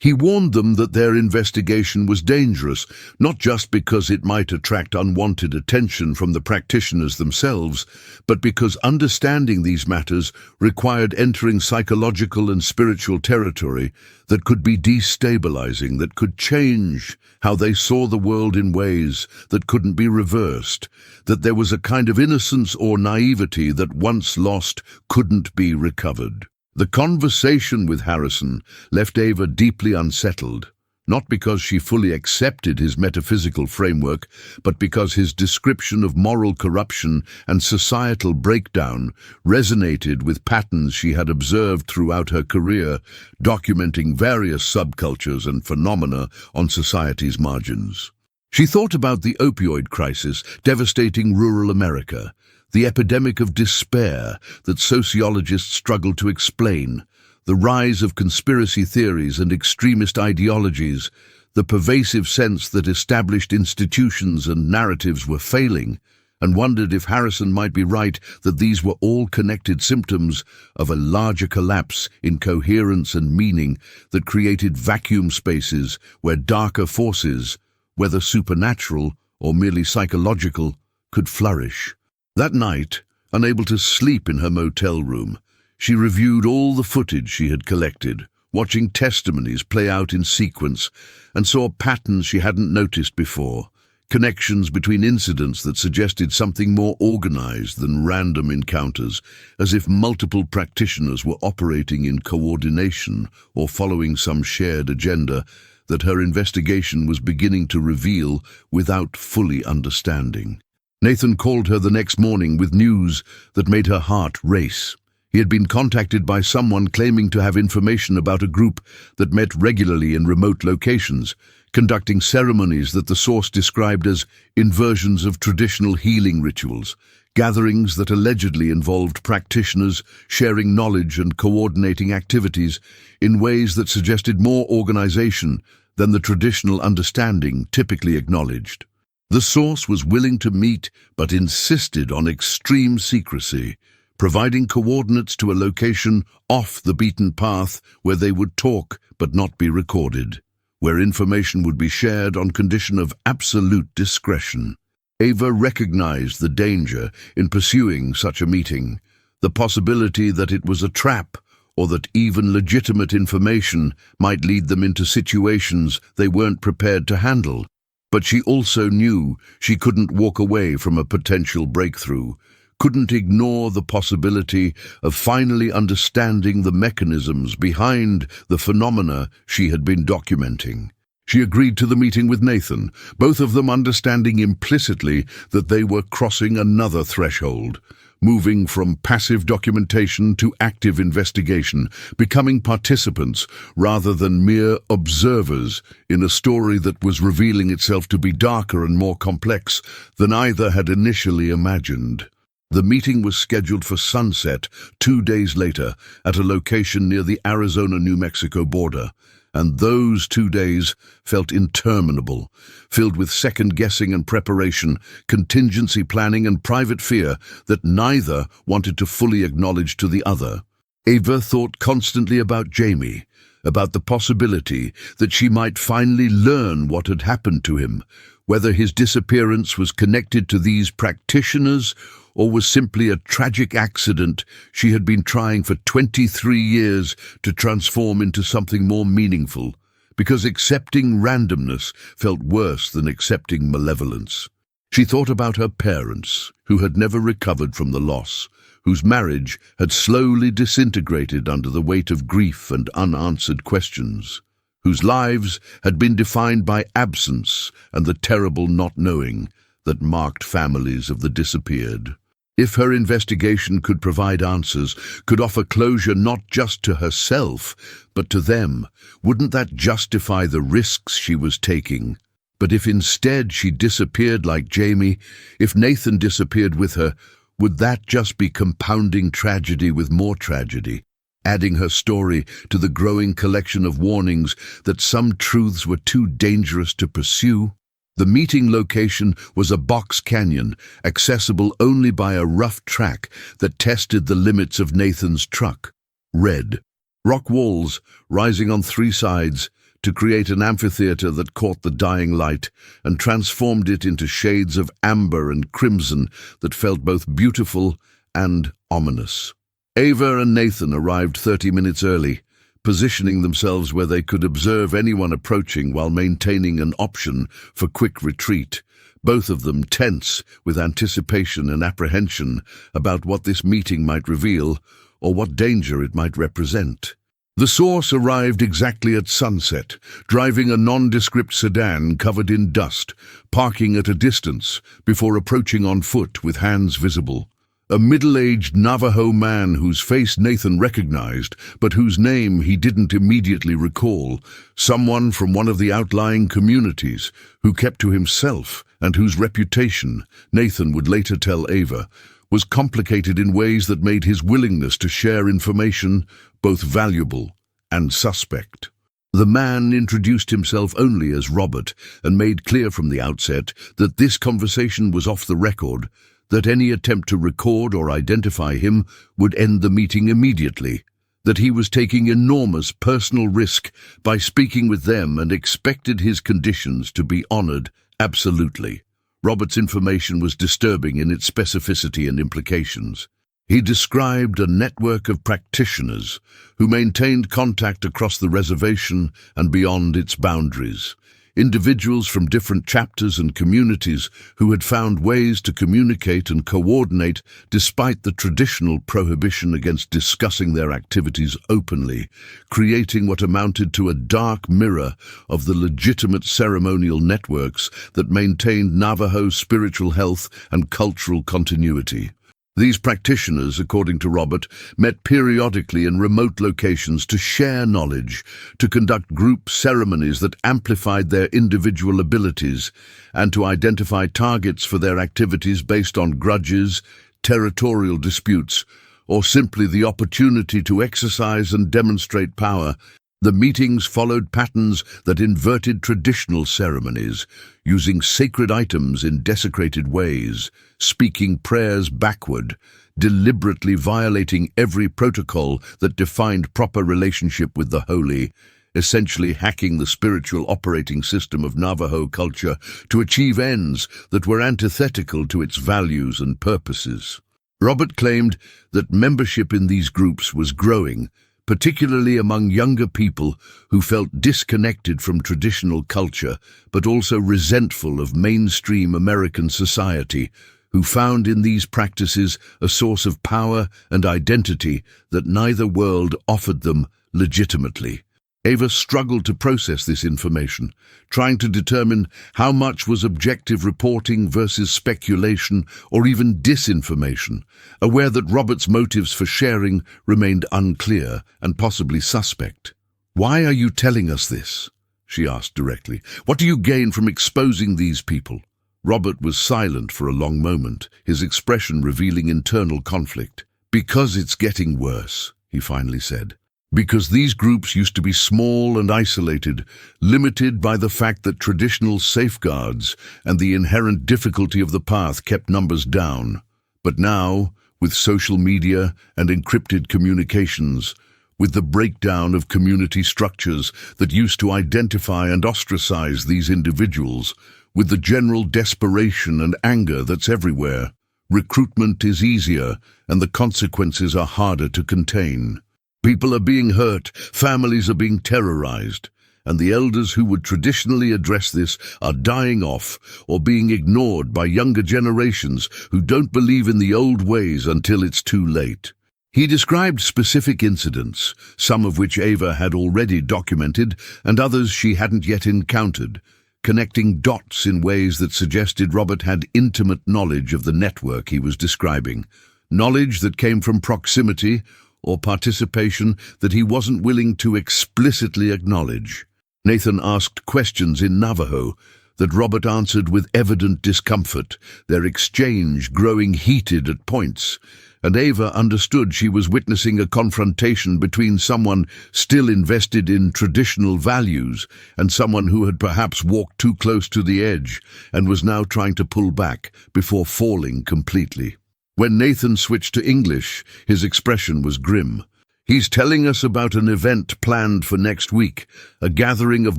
He warned them that their investigation was dangerous, not just because it might attract unwanted attention from the practitioners themselves, but because understanding these matters required entering psychological and spiritual territory that could be destabilizing, that could change how they saw the world in ways that couldn't be reversed, that there was a kind of innocence or naivety that once lost couldn't be recovered. The conversation with Harrison left Ava deeply unsettled, not because she fully accepted his metaphysical framework, but because his description of moral corruption and societal breakdown resonated with patterns she had observed throughout her career, documenting various subcultures and phenomena on society's margins. She thought about the opioid crisis devastating rural America, the epidemic of despair that sociologists struggle to explain, the rise of conspiracy theories and extremist ideologies, the pervasive sense that established institutions and narratives were failing, and wondered if Harrison might be right that these were all connected symptoms of a larger collapse in coherence and meaning that created vacuum spaces where darker forces, whether supernatural or merely psychological, could flourish. That night, unable to sleep in her motel room, she reviewed all the footage she had collected, watching testimonies play out in sequence, and saw patterns she hadn't noticed before, connections between incidents that suggested something more organized than random encounters, as if multiple practitioners were operating in coordination or following some shared agenda that her investigation was beginning to reveal without fully understanding. Nathan called her the next morning with news that made her heart race. He had been contacted by someone claiming to have information about a group that met regularly in remote locations, conducting ceremonies that the source described as inversions of traditional healing rituals, gatherings that allegedly involved practitioners sharing knowledge and coordinating activities in ways that suggested more organization than the traditional understanding typically acknowledged. The source was willing to meet, but insisted on extreme secrecy, providing coordinates to a location off the beaten path where they would talk but not be recorded, where information would be shared on condition of absolute discretion. Ava recognized the danger in pursuing such a meeting, the possibility that it was a trap or that even legitimate information might lead them into situations they weren't prepared to handle. But she also knew she couldn't walk away from a potential breakthrough, couldn't ignore the possibility of finally understanding the mechanisms behind the phenomena she had been documenting. She agreed to the meeting with Nathan, both of them understanding implicitly that they were crossing another threshold, moving from passive documentation to active investigation, becoming participants rather than mere observers in a story that was revealing itself to be darker and more complex than either had initially imagined. The meeting was scheduled for sunset 2 days later at a location near the Arizona-New Mexico border, and those 2 days felt interminable, filled with second-guessing and preparation, contingency planning and private fear that neither wanted to fully acknowledge to the other. Ava thought constantly about Jamie, about the possibility that she might finally learn what had happened to him, whether his disappearance was connected to these practitioners or was simply a tragic accident she had been trying for 23 years to transform into something more meaningful, because accepting randomness felt worse than accepting malevolence. She thought about her parents, who had never recovered from the loss, whose marriage had slowly disintegrated under the weight of grief and unanswered questions, whose lives had been defined by absence and the terrible not knowing that marked families of the disappeared. If her investigation could provide answers, could offer closure not just to herself, but to them, wouldn't that justify the risks she was taking? But if instead she disappeared like Jamie, if Nathan disappeared with her, would that just be compounding tragedy with more tragedy, adding her story to the growing collection of warnings that some truths were too dangerous to pursue? The meeting location was a box canyon, accessible only by a rough track that tested the limits of Nathan's truck. Red. Rock walls, rising on 3 sides, to create an amphitheater that caught the dying light and transformed it into shades of amber and crimson that felt both beautiful and ominous. Ava and Nathan arrived 30 minutes early, positioning themselves where they could observe anyone approaching while maintaining an option for quick retreat, both of them tense with anticipation and apprehension about what this meeting might reveal or what danger it might represent. The source arrived exactly at sunset, driving a nondescript sedan covered in dust, parking at a distance before approaching on foot with hands visible. A middle-aged Navajo man whose face Nathan recognized, but whose name he didn't immediately recall, someone from one of the outlying communities who kept to himself and whose reputation, Nathan would later tell Ava, was complicated in ways that made his willingness to share information both valuable and suspect. The man introduced himself only as Robert and made clear from the outset that this conversation was off the record, that any attempt to record or identify him would end the meeting immediately, that he was taking enormous personal risk by speaking with them and expected his conditions to be honored absolutely. Robert's information was disturbing in its specificity and implications. He described a network of practitioners who maintained contact across the reservation and beyond its boundaries. Individuals from different chapters and communities who had found ways to communicate and coordinate despite the traditional prohibition against discussing their activities openly, creating what amounted to a dark mirror of the legitimate ceremonial networks that maintained Navajo spiritual health and cultural continuity. These practitioners, according to Robert, met periodically in remote locations to share knowledge, to conduct group ceremonies that amplified their individual abilities, and to identify targets for their activities based on grudges, territorial disputes, or simply the opportunity to exercise and demonstrate power. The meetings followed patterns that inverted traditional ceremonies, using sacred items in desecrated ways, speaking prayers backward, deliberately violating every protocol that defined proper relationship with the holy, essentially hacking the spiritual operating system of Navajo culture to achieve ends that were antithetical to its values and purposes. Robert claimed that membership in these groups was growing, particularly among younger people who felt disconnected from traditional culture, but also resentful of mainstream American society, who found in these practices a source of power and identity that neither world offered them legitimately. Ava struggled to process this information, trying to determine how much was objective reporting versus speculation or even disinformation, aware that Robert's motives for sharing remained unclear and possibly suspect. "Why are you telling us this?" she asked directly. "What do you gain from exposing these people?" Robert was silent for a long moment, his expression revealing internal conflict. "Because it's getting worse," he finally said. "Because these groups used to be small and isolated, limited by the fact that traditional safeguards and the inherent difficulty of the path kept numbers down. But now, with social media and encrypted communications, with the breakdown of community structures that used to identify and ostracize these individuals, with the general desperation and anger that's everywhere, recruitment is easier and the consequences are harder to contain. People are being hurt, families are being terrorized, and the elders who would traditionally address this are dying off or being ignored by younger generations who don't believe in the old ways until it's too late." He described specific incidents, some of which Ava had already documented and others she hadn't yet encountered, connecting dots in ways that suggested Robert had intimate knowledge of the network he was describing, knowledge that came from proximity or participation that he wasn't willing to explicitly acknowledge. Nathan asked questions in Navajo that Robert answered with evident discomfort, their exchange growing heated at points, and Ava understood she was witnessing a confrontation between someone still invested in traditional values and someone who had perhaps walked too close to the edge and was now trying to pull back before falling completely. When Nathan switched to English, his expression was grim. He's telling us about an event planned for next week, a gathering of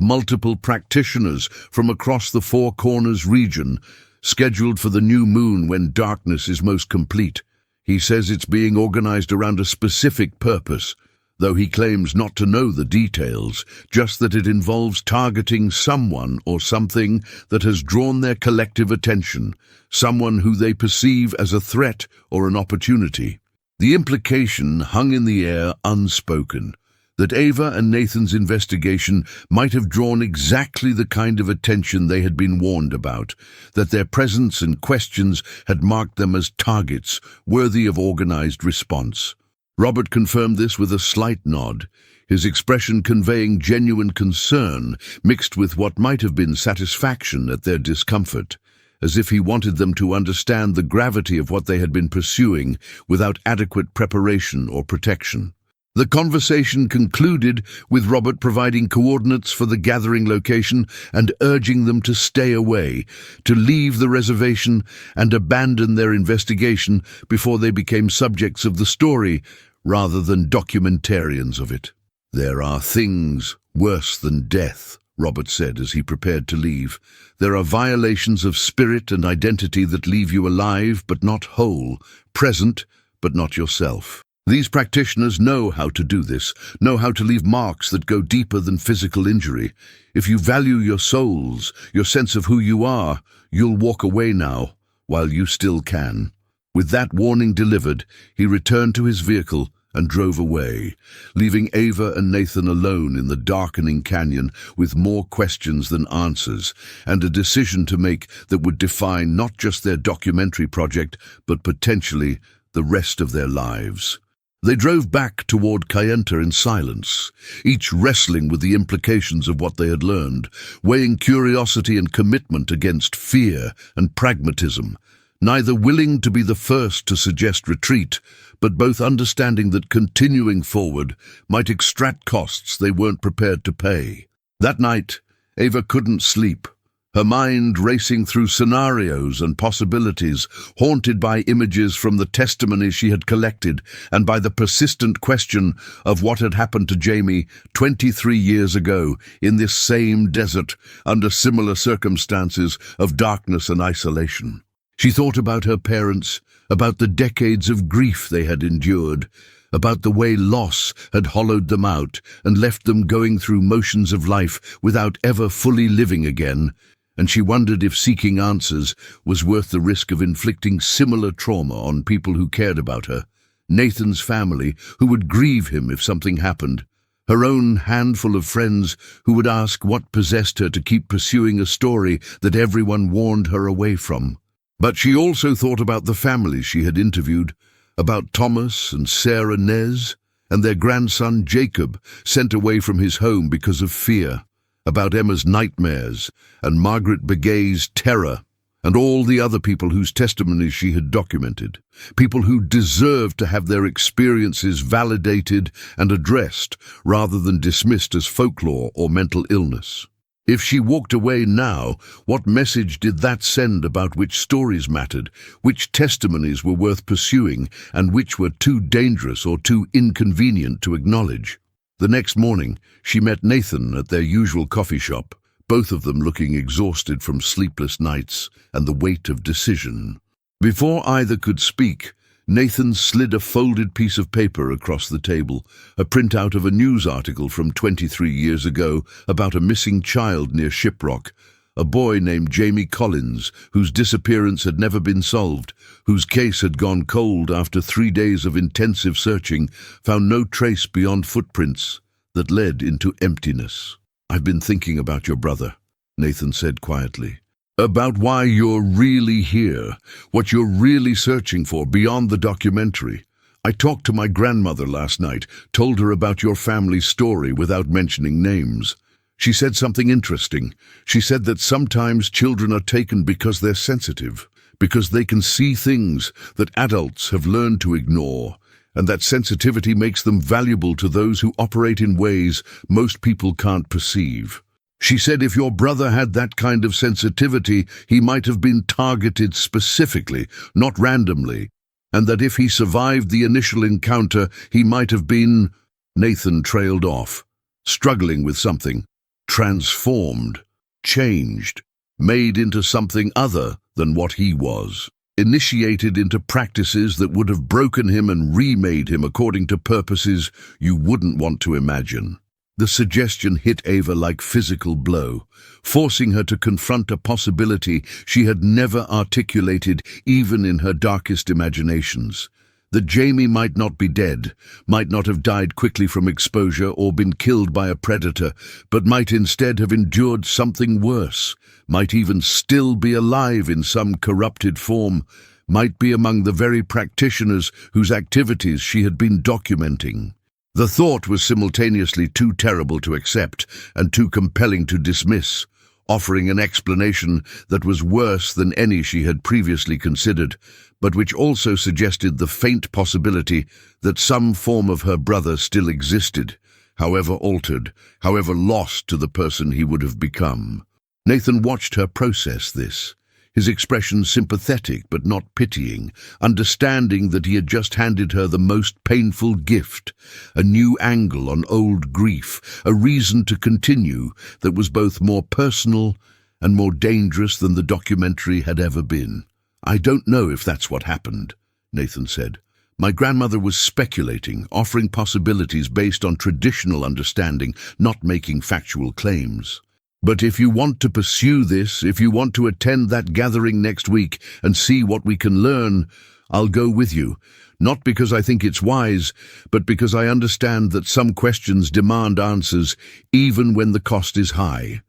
multiple practitioners from across the Four Corners region, scheduled for the new moon when darkness is most complete. He says it's being organized around a specific purpose, though he claims not to know the details, just that it involves targeting someone or something that has drawn their collective attention, someone who they perceive as a threat or an opportunity. The implication hung in the air unspoken, that Ava and Nathan's investigation might have drawn exactly the kind of attention they had been warned about, that their presence and questions had marked them as targets worthy of organized response. Robert confirmed this with a slight nod, his expression conveying genuine concern mixed with what might have been satisfaction at their discomfort, as if he wanted them to understand the gravity of what they had been pursuing without adequate preparation or protection. The conversation concluded with Robert providing coordinates for the gathering location and urging them to stay away, to leave the reservation and abandon their investigation before they became subjects of the story rather than documentarians of it. "There are things worse than death," Robert said as he prepared to leave. "There are violations of spirit and identity that leave you alive but not whole, present but not yourself. These practitioners know how to do this, know how to leave marks that go deeper than physical injury. If you value your souls, your sense of who you are, you'll walk away now, while you still can." With that warning delivered, he returned to his vehicle and drove away, leaving Ava and Nathan alone in the darkening canyon with more questions than answers, and a decision to make that would define not just their documentary project, but potentially the rest of their lives. They drove back toward Kayenta in silence, each wrestling with the implications of what they had learned, weighing curiosity and commitment against fear and pragmatism, neither willing to be the first to suggest retreat, but both understanding that continuing forward might extract costs they weren't prepared to pay. That night, Ava couldn't sleep, her mind racing through scenarios and possibilities, haunted by images from the testimony she had collected and by the persistent question of what had happened to Jamie 23 years ago in this same desert under similar circumstances of darkness and isolation. She thought about her parents, about the decades of grief they had endured, about the way loss had hollowed them out and left them going through motions of life without ever fully living again, and she wondered if seeking answers was worth the risk of inflicting similar trauma on people who cared about her, Nathan's family, who would grieve him if something happened, her own handful of friends who would ask what possessed her to keep pursuing a story that everyone warned her away from. But she also thought about the families she had interviewed, about Thomas and Sarah Nez, and their grandson Jacob, sent away from his home because of fear, about Emma's nightmares and Margaret Begay's terror, and all the other people whose testimonies she had documented, people who deserved to have their experiences validated and addressed rather than dismissed as folklore or mental illness. If she walked away now, what message did that send about which stories mattered, which testimonies were worth pursuing, and which were too dangerous or too inconvenient to acknowledge? The next morning, she met Nathan at their usual coffee shop, both of them looking exhausted from sleepless nights and the weight of decision. Before either could speak, Nathan slid a folded piece of paper across the table, a printout of a news article from 23 years ago about a missing child near Shiprock, a boy named Jamie Collins, whose disappearance had never been solved, whose case had gone cold after 3 days of intensive searching, found no trace beyond footprints that led into emptiness. "I've been thinking about your brother," Nathan said quietly. "About why you're really here, what you're really searching for beyond the documentary. I talked to my grandmother last night, told her about your family's story without mentioning names. She said something interesting. She said that sometimes children are taken because they're sensitive, because they can see things that adults have learned to ignore, and that sensitivity makes them valuable to those who operate in ways most people can't perceive. She said if your brother had that kind of sensitivity, he might have been targeted specifically, not randomly. and that if he survived the initial encounter, he might have been... Nathan trailed off, struggling with something, transformed, changed, made into something other than what he was, initiated into practices that would have broken him and remade him according to purposes you wouldn't want to imagine. The suggestion hit Ava like physical blow, forcing her to confront a possibility she had never articulated even in her darkest imaginations. That Jamie might not be dead, might not have died quickly from exposure or been killed by a predator, but might instead have endured something worse, might even still be alive in some corrupted form, might be among the very practitioners whose activities she had been documenting. The thought was simultaneously too terrible to accept and too compelling to dismiss, offering an explanation that was worse than any she had previously considered, but which also suggested the faint possibility that some form of her brother still existed, however altered, however lost to the person he would have become. Nathan watched her process this, his expression sympathetic but not pitying, understanding that he had just handed her the most painful gift, a new angle on old grief, a reason to continue that was both more personal and more dangerous than the documentary had ever been. "I don't know if that's what happened," Nathan said. "My grandmother was speculating, offering possibilities based on traditional understanding, not making factual claims. But if you want to pursue this, if you want to attend that gathering next week and see what we can learn, I'll go with you. Not because I think it's wise, but because I understand that some questions demand answers, even when the cost is high."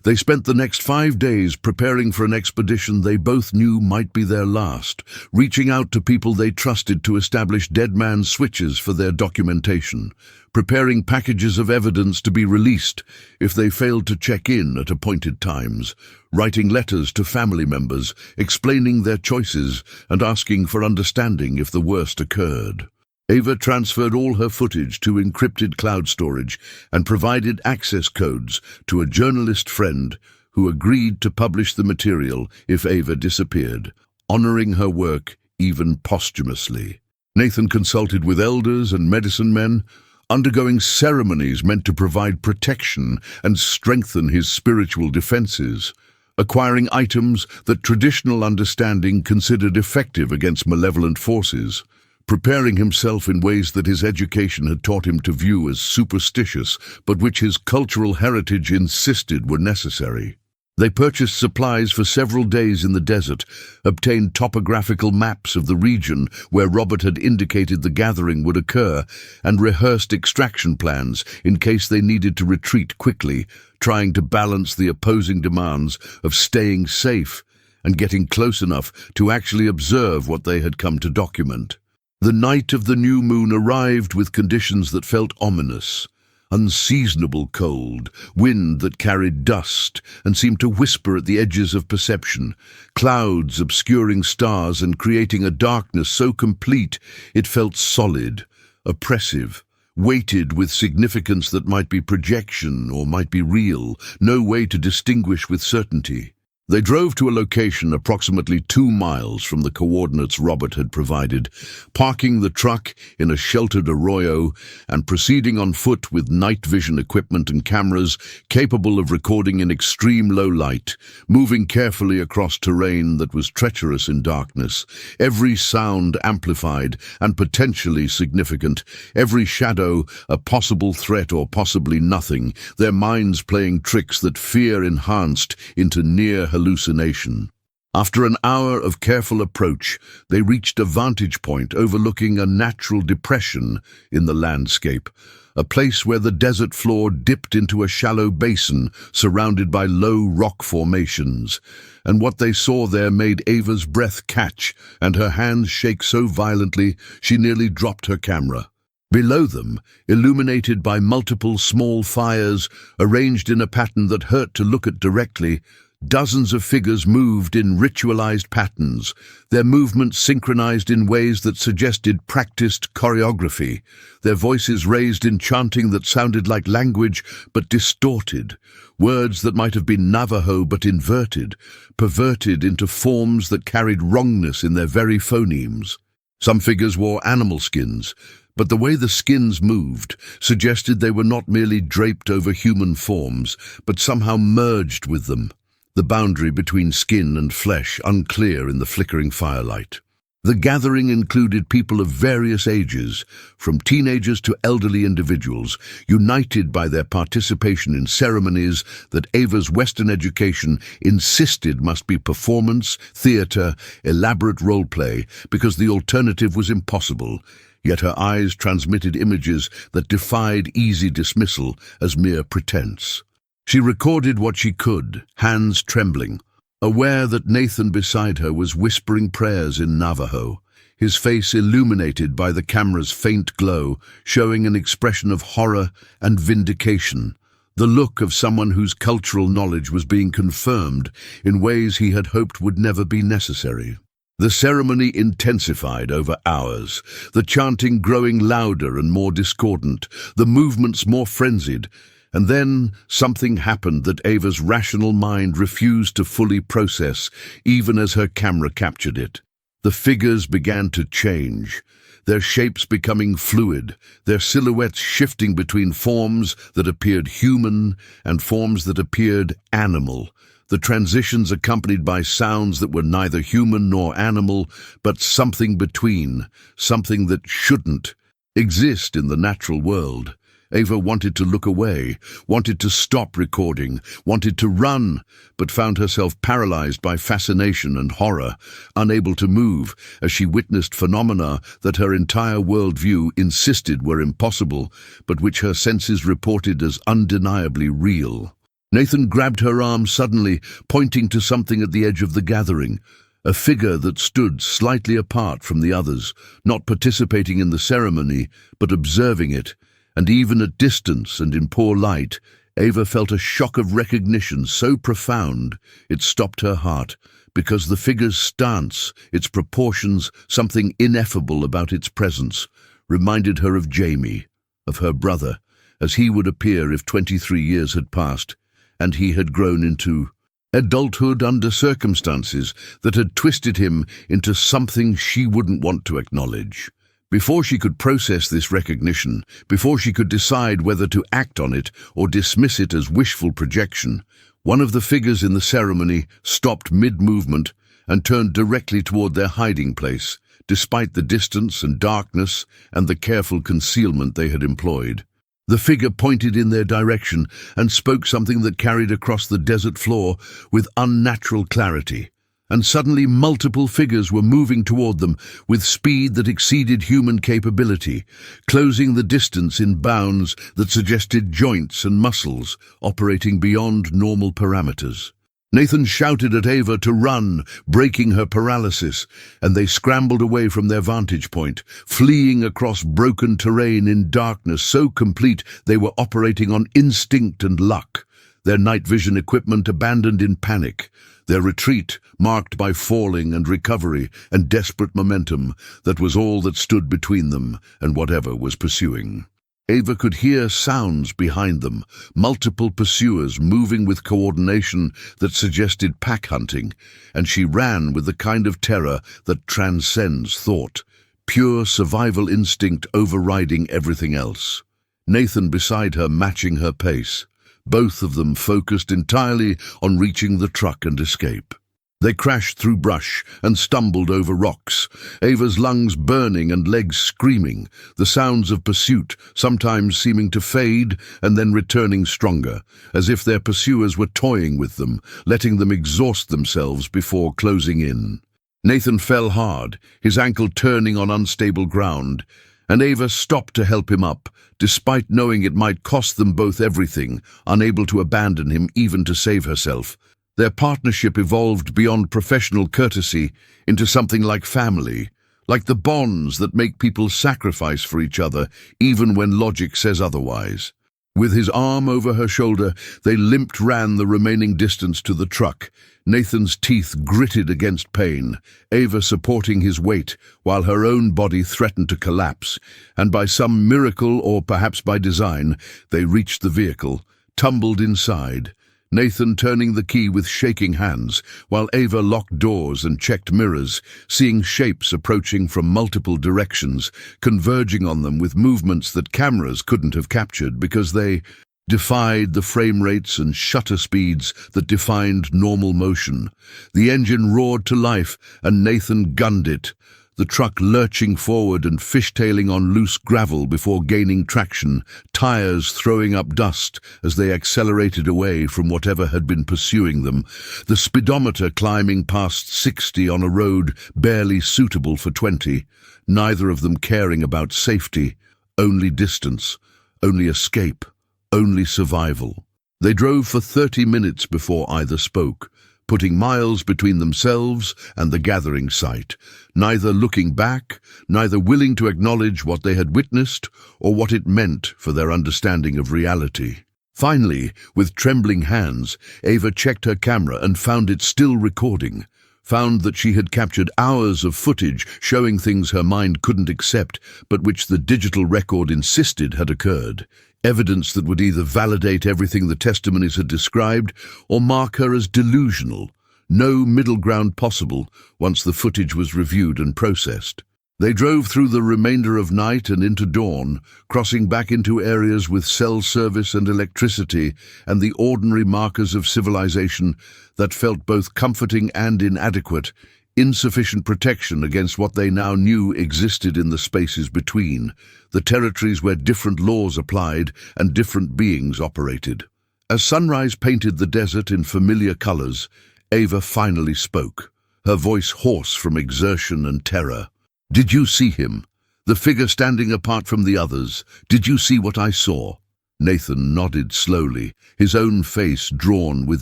They spent the next 5 days preparing for an expedition they both knew might be their last, reaching out to people they trusted to establish dead man switches for their documentation, preparing packages of evidence to be released if they failed to check in at appointed times, writing letters to family members, explaining their choices and asking for understanding if the worst occurred. Ava transferred all her footage to encrypted cloud storage and provided access codes to a journalist friend who agreed to publish the material if Ava disappeared, honoring her work even posthumously. Nathan consulted with elders and medicine men, undergoing ceremonies meant to provide protection and strengthen his spiritual defenses, acquiring items that traditional understanding considered effective against malevolent forces, preparing himself in ways that his education had taught him to view as superstitious, but which his cultural heritage insisted were necessary. They purchased supplies for several days in the desert, obtained topographical maps of the region where Robert had indicated the gathering would occur, and rehearsed extraction plans in case they needed to retreat quickly, trying to balance the opposing demands of staying safe and getting close enough to actually observe what they had come to document. The night of the new moon arrived with conditions that felt ominous. Unseasonable cold, wind that carried dust and seemed to whisper at the edges of perception, clouds obscuring stars and creating a darkness so complete it felt solid, oppressive, weighted with significance that might be projection or might be real, no way to distinguish with certainty. They drove to a location approximately 2 miles from the coordinates Robert had provided, parking the truck in a sheltered arroyo and proceeding on foot with night vision equipment and cameras capable of recording in extreme low light, moving carefully across terrain that was treacherous in darkness, every sound amplified and potentially significant, every shadow a possible threat or possibly nothing, their minds playing tricks that fear enhanced into near hallucination. After an hour of careful approach, they reached a vantage point overlooking a natural depression in the landscape, a place where the desert floor dipped into a shallow basin surrounded by low rock formations, and what they saw there made Ava's breath catch and her hands shake so violently she nearly dropped her camera. Below them, illuminated by multiple small fires arranged in a pattern that hurt to look at directly, dozens of figures moved in ritualized patterns, their movements synchronized in ways that suggested practiced choreography, their voices raised in chanting that sounded like language but distorted, words that might have been Navajo but inverted, perverted into forms that carried wrongness in their very phonemes. Some figures wore animal skins, but the way the skins moved suggested they were not merely draped over human forms, but somehow merged with them, the boundary between skin and flesh unclear in the flickering firelight. The gathering included people of various ages, from teenagers to elderly individuals, united by their participation in ceremonies that Ava's Western education insisted must be performance, theater, elaborate role-play, because the alternative was impossible. Yet her eyes transmitted images that defied easy dismissal as mere pretense. She recorded what she could, hands trembling, aware that Nathan beside her was whispering prayers in Navajo, his face illuminated by the camera's faint glow, showing an expression of horror and vindication, the look of someone whose cultural knowledge was being confirmed in ways he had hoped would never be necessary. The ceremony intensified over hours, the chanting growing louder and more discordant, the movements more frenzied, and then something happened that Ava's rational mind refused to fully process, even as her camera captured it. The figures began to change, their shapes becoming fluid, their silhouettes shifting between forms that appeared human and forms that appeared animal, the transitions accompanied by sounds that were neither human nor animal, but something between, something that shouldn't exist in the natural world. Ava wanted to look away, wanted to stop recording, wanted to run, but found herself paralyzed by fascination and horror, unable to move as she witnessed phenomena that her entire worldview insisted were impossible, but which her senses reported as undeniably real. Nathan grabbed her arm suddenly, pointing to something at the edge of the gathering, a figure that stood slightly apart from the others, not participating in the ceremony, but observing it. And even at distance and in poor light, Ava felt a shock of recognition so profound it stopped her heart, because the figure's stance, its proportions, something ineffable about its presence, reminded her of Jamie, of her brother, as he would appear if 23 years had passed, and he had grown into adulthood under circumstances that had twisted him into something she wouldn't want to acknowledge. Before she could process this recognition, before she could decide whether to act on it or dismiss it as wishful projection, one of the figures in the ceremony stopped mid-movement and turned directly toward their hiding place, despite the distance and darkness and the careful concealment they had employed. The figure pointed in their direction and spoke something that carried across the desert floor with unnatural clarity. And suddenly multiple figures were moving toward them with speed that exceeded human capability, closing the distance in bounds that suggested joints and muscles operating beyond normal parameters. Nathan shouted at Ava to run, breaking her paralysis, and they scrambled away from their vantage point, fleeing across broken terrain in darkness so complete they were operating on instinct and luck, their night vision equipment abandoned in panic, their retreat marked by falling and recovery and desperate momentum that was all that stood between them and whatever was pursuing. Ava could hear sounds behind them, multiple pursuers moving with coordination that suggested pack hunting, and she ran with the kind of terror that transcends thought, pure survival instinct overriding everything else. Nathan beside her matching her pace, both of them focused entirely on reaching the truck and escape. They crashed through brush and stumbled over rocks, Ava's lungs burning and legs screaming, the sounds of pursuit sometimes seeming to fade and then returning stronger, as if their pursuers were toying with them, letting them exhaust themselves before closing in. Nathan fell hard, his ankle turning on unstable ground, and Ava stopped to help him up, despite knowing it might cost them both everything, unable to abandon him even to save herself. Their partnership evolved beyond professional courtesy into something like family, like the bonds that make people sacrifice for each other even when logic says otherwise. With his arm over her shoulder, they ran the remaining distance to the truck, Nathan's teeth gritted against pain, Ava supporting his weight while her own body threatened to collapse, and by some miracle or perhaps by design, they reached the vehicle, tumbled inside, Nathan turning the key with shaking hands, while Ava locked doors and checked mirrors, seeing shapes approaching from multiple directions, converging on them with movements that cameras couldn't have captured because they defied the frame rates and shutter speeds that defined normal motion. The engine roared to life, and Nathan gunned it, the truck lurching forward and fishtailing on loose gravel before gaining traction, tires throwing up dust as they accelerated away from whatever had been pursuing them, the speedometer climbing past 60 on a road barely suitable for 20, neither of them caring about safety, only distance, only escape, only survival. They drove for 30 minutes before either spoke, putting miles between themselves and the gathering site, neither looking back, neither willing to acknowledge what they had witnessed or what it meant for their understanding of reality. Finally, with trembling hands, Ava checked her camera and found it still recording, found that she had captured hours of footage showing things her mind couldn't accept, but which the digital record insisted had occurred. Evidence that would either validate everything the testimonies had described or mark her as delusional. No middle ground possible once the footage was reviewed and processed. They drove through the remainder of night and into dawn, crossing back into areas with cell service and electricity and the ordinary markers of civilization that felt both comforting and inadequate, insufficient protection against what they now knew existed in the spaces between, the territories where different laws applied and different beings operated. As sunrise painted the desert in familiar colors, Ava finally spoke, her voice hoarse from exertion and terror. "Did you see him? The figure standing apart from the others? Did you see what I saw?" Nathan nodded slowly, his own face drawn with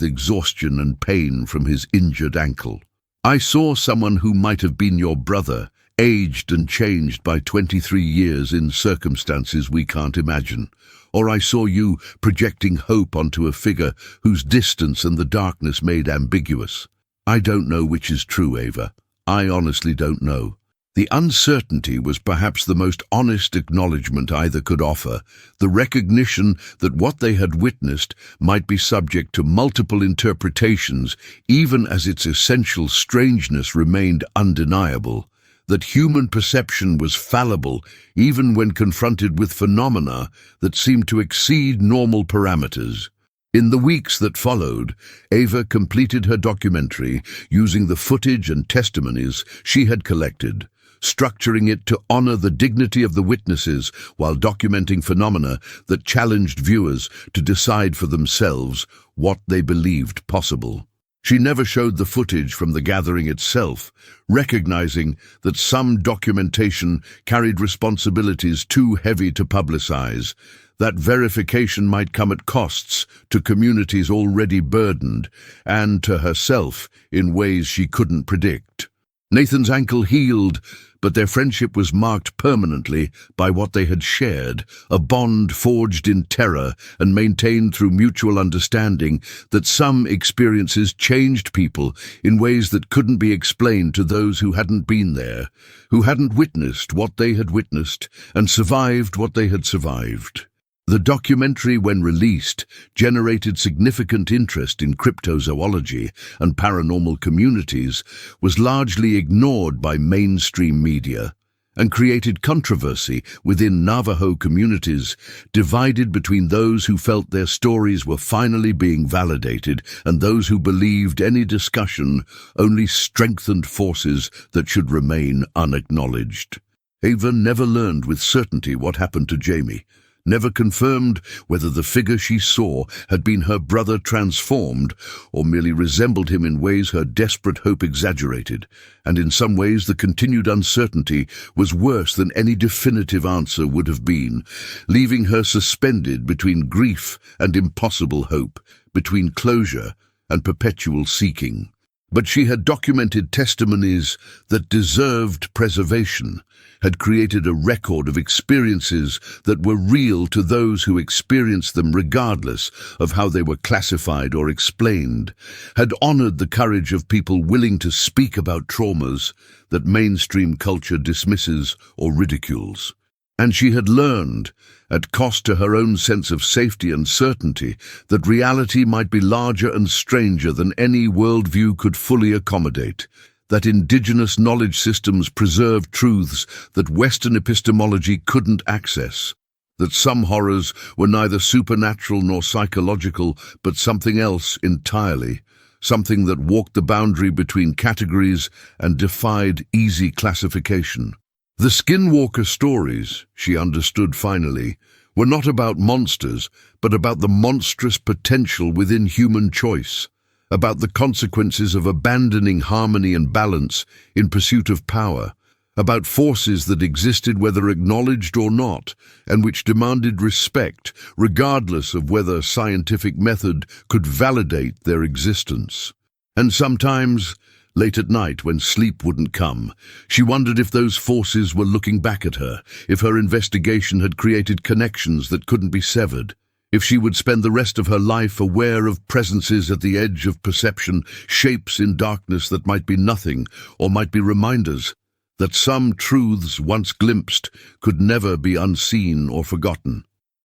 exhaustion and pain from his injured ankle. "I saw someone who might have been your brother, aged and changed by 23 years in circumstances we can't imagine. Or I saw you projecting hope onto a figure whose distance and the darkness made ambiguous. I don't know which is true, Ava. I honestly don't know." The uncertainty was perhaps the most honest acknowledgement either could offer, the recognition that what they had witnessed might be subject to multiple interpretations, even as its essential strangeness remained undeniable, that human perception was fallible even when confronted with phenomena that seemed to exceed normal parameters. In the weeks that followed, Ava completed her documentary using the footage and testimonies she had collected, structuring it to honor the dignity of the witnesses while documenting phenomena that challenged viewers to decide for themselves what they believed possible. She never showed the footage from the gathering itself, recognizing that some documentation carried responsibilities too heavy to publicize, that verification might come at costs to communities already burdened, and to herself in ways she couldn't predict. Nathan's ankle healed, but their friendship was marked permanently by what they had shared, a bond forged in terror and maintained through mutual understanding that some experiences changed people in ways that couldn't be explained to those who hadn't been there, who hadn't witnessed what they had witnessed and survived what they had survived. The documentary, when released, generated significant interest in cryptozoology and paranormal communities, was largely ignored by mainstream media, and created controversy within Navajo communities, divided between those who felt their stories were finally being validated and those who believed any discussion only strengthened forces that should remain unacknowledged. Ava never learned with certainty what happened to Jamie, never confirmed whether the figure she saw had been her brother transformed or merely resembled him in ways her desperate hope exaggerated, and in some ways the continued uncertainty was worse than any definitive answer would have been, leaving her suspended between grief and impossible hope, between closure and perpetual seeking. But she had documented testimonies that deserved preservation, had created a record of experiences that were real to those who experienced them regardless of how they were classified or explained, had honored the courage of people willing to speak about traumas that mainstream culture dismisses or ridicules. And she had learned, at cost to her own sense of safety and certainty, that reality might be larger and stranger than any worldview could fully accommodate, that indigenous knowledge systems preserved truths that Western epistemology couldn't access, that some horrors were neither supernatural nor psychological, but something else entirely, something that walked the boundary between categories and defied easy classification. The Skinwalker stories, she understood finally, were not about monsters, but about the monstrous potential within human choice, about the consequences of abandoning harmony and balance in pursuit of power, about forces that existed whether acknowledged or not, and which demanded respect, regardless of whether scientific method could validate their existence. And sometimes, late at night when sleep wouldn't come, she wondered if those forces were looking back at her, if her investigation had created connections that couldn't be severed, if she would spend the rest of her life aware of presences at the edge of perception, shapes in darkness that might be nothing or might be reminders that some truths once glimpsed could never be unseen or forgotten.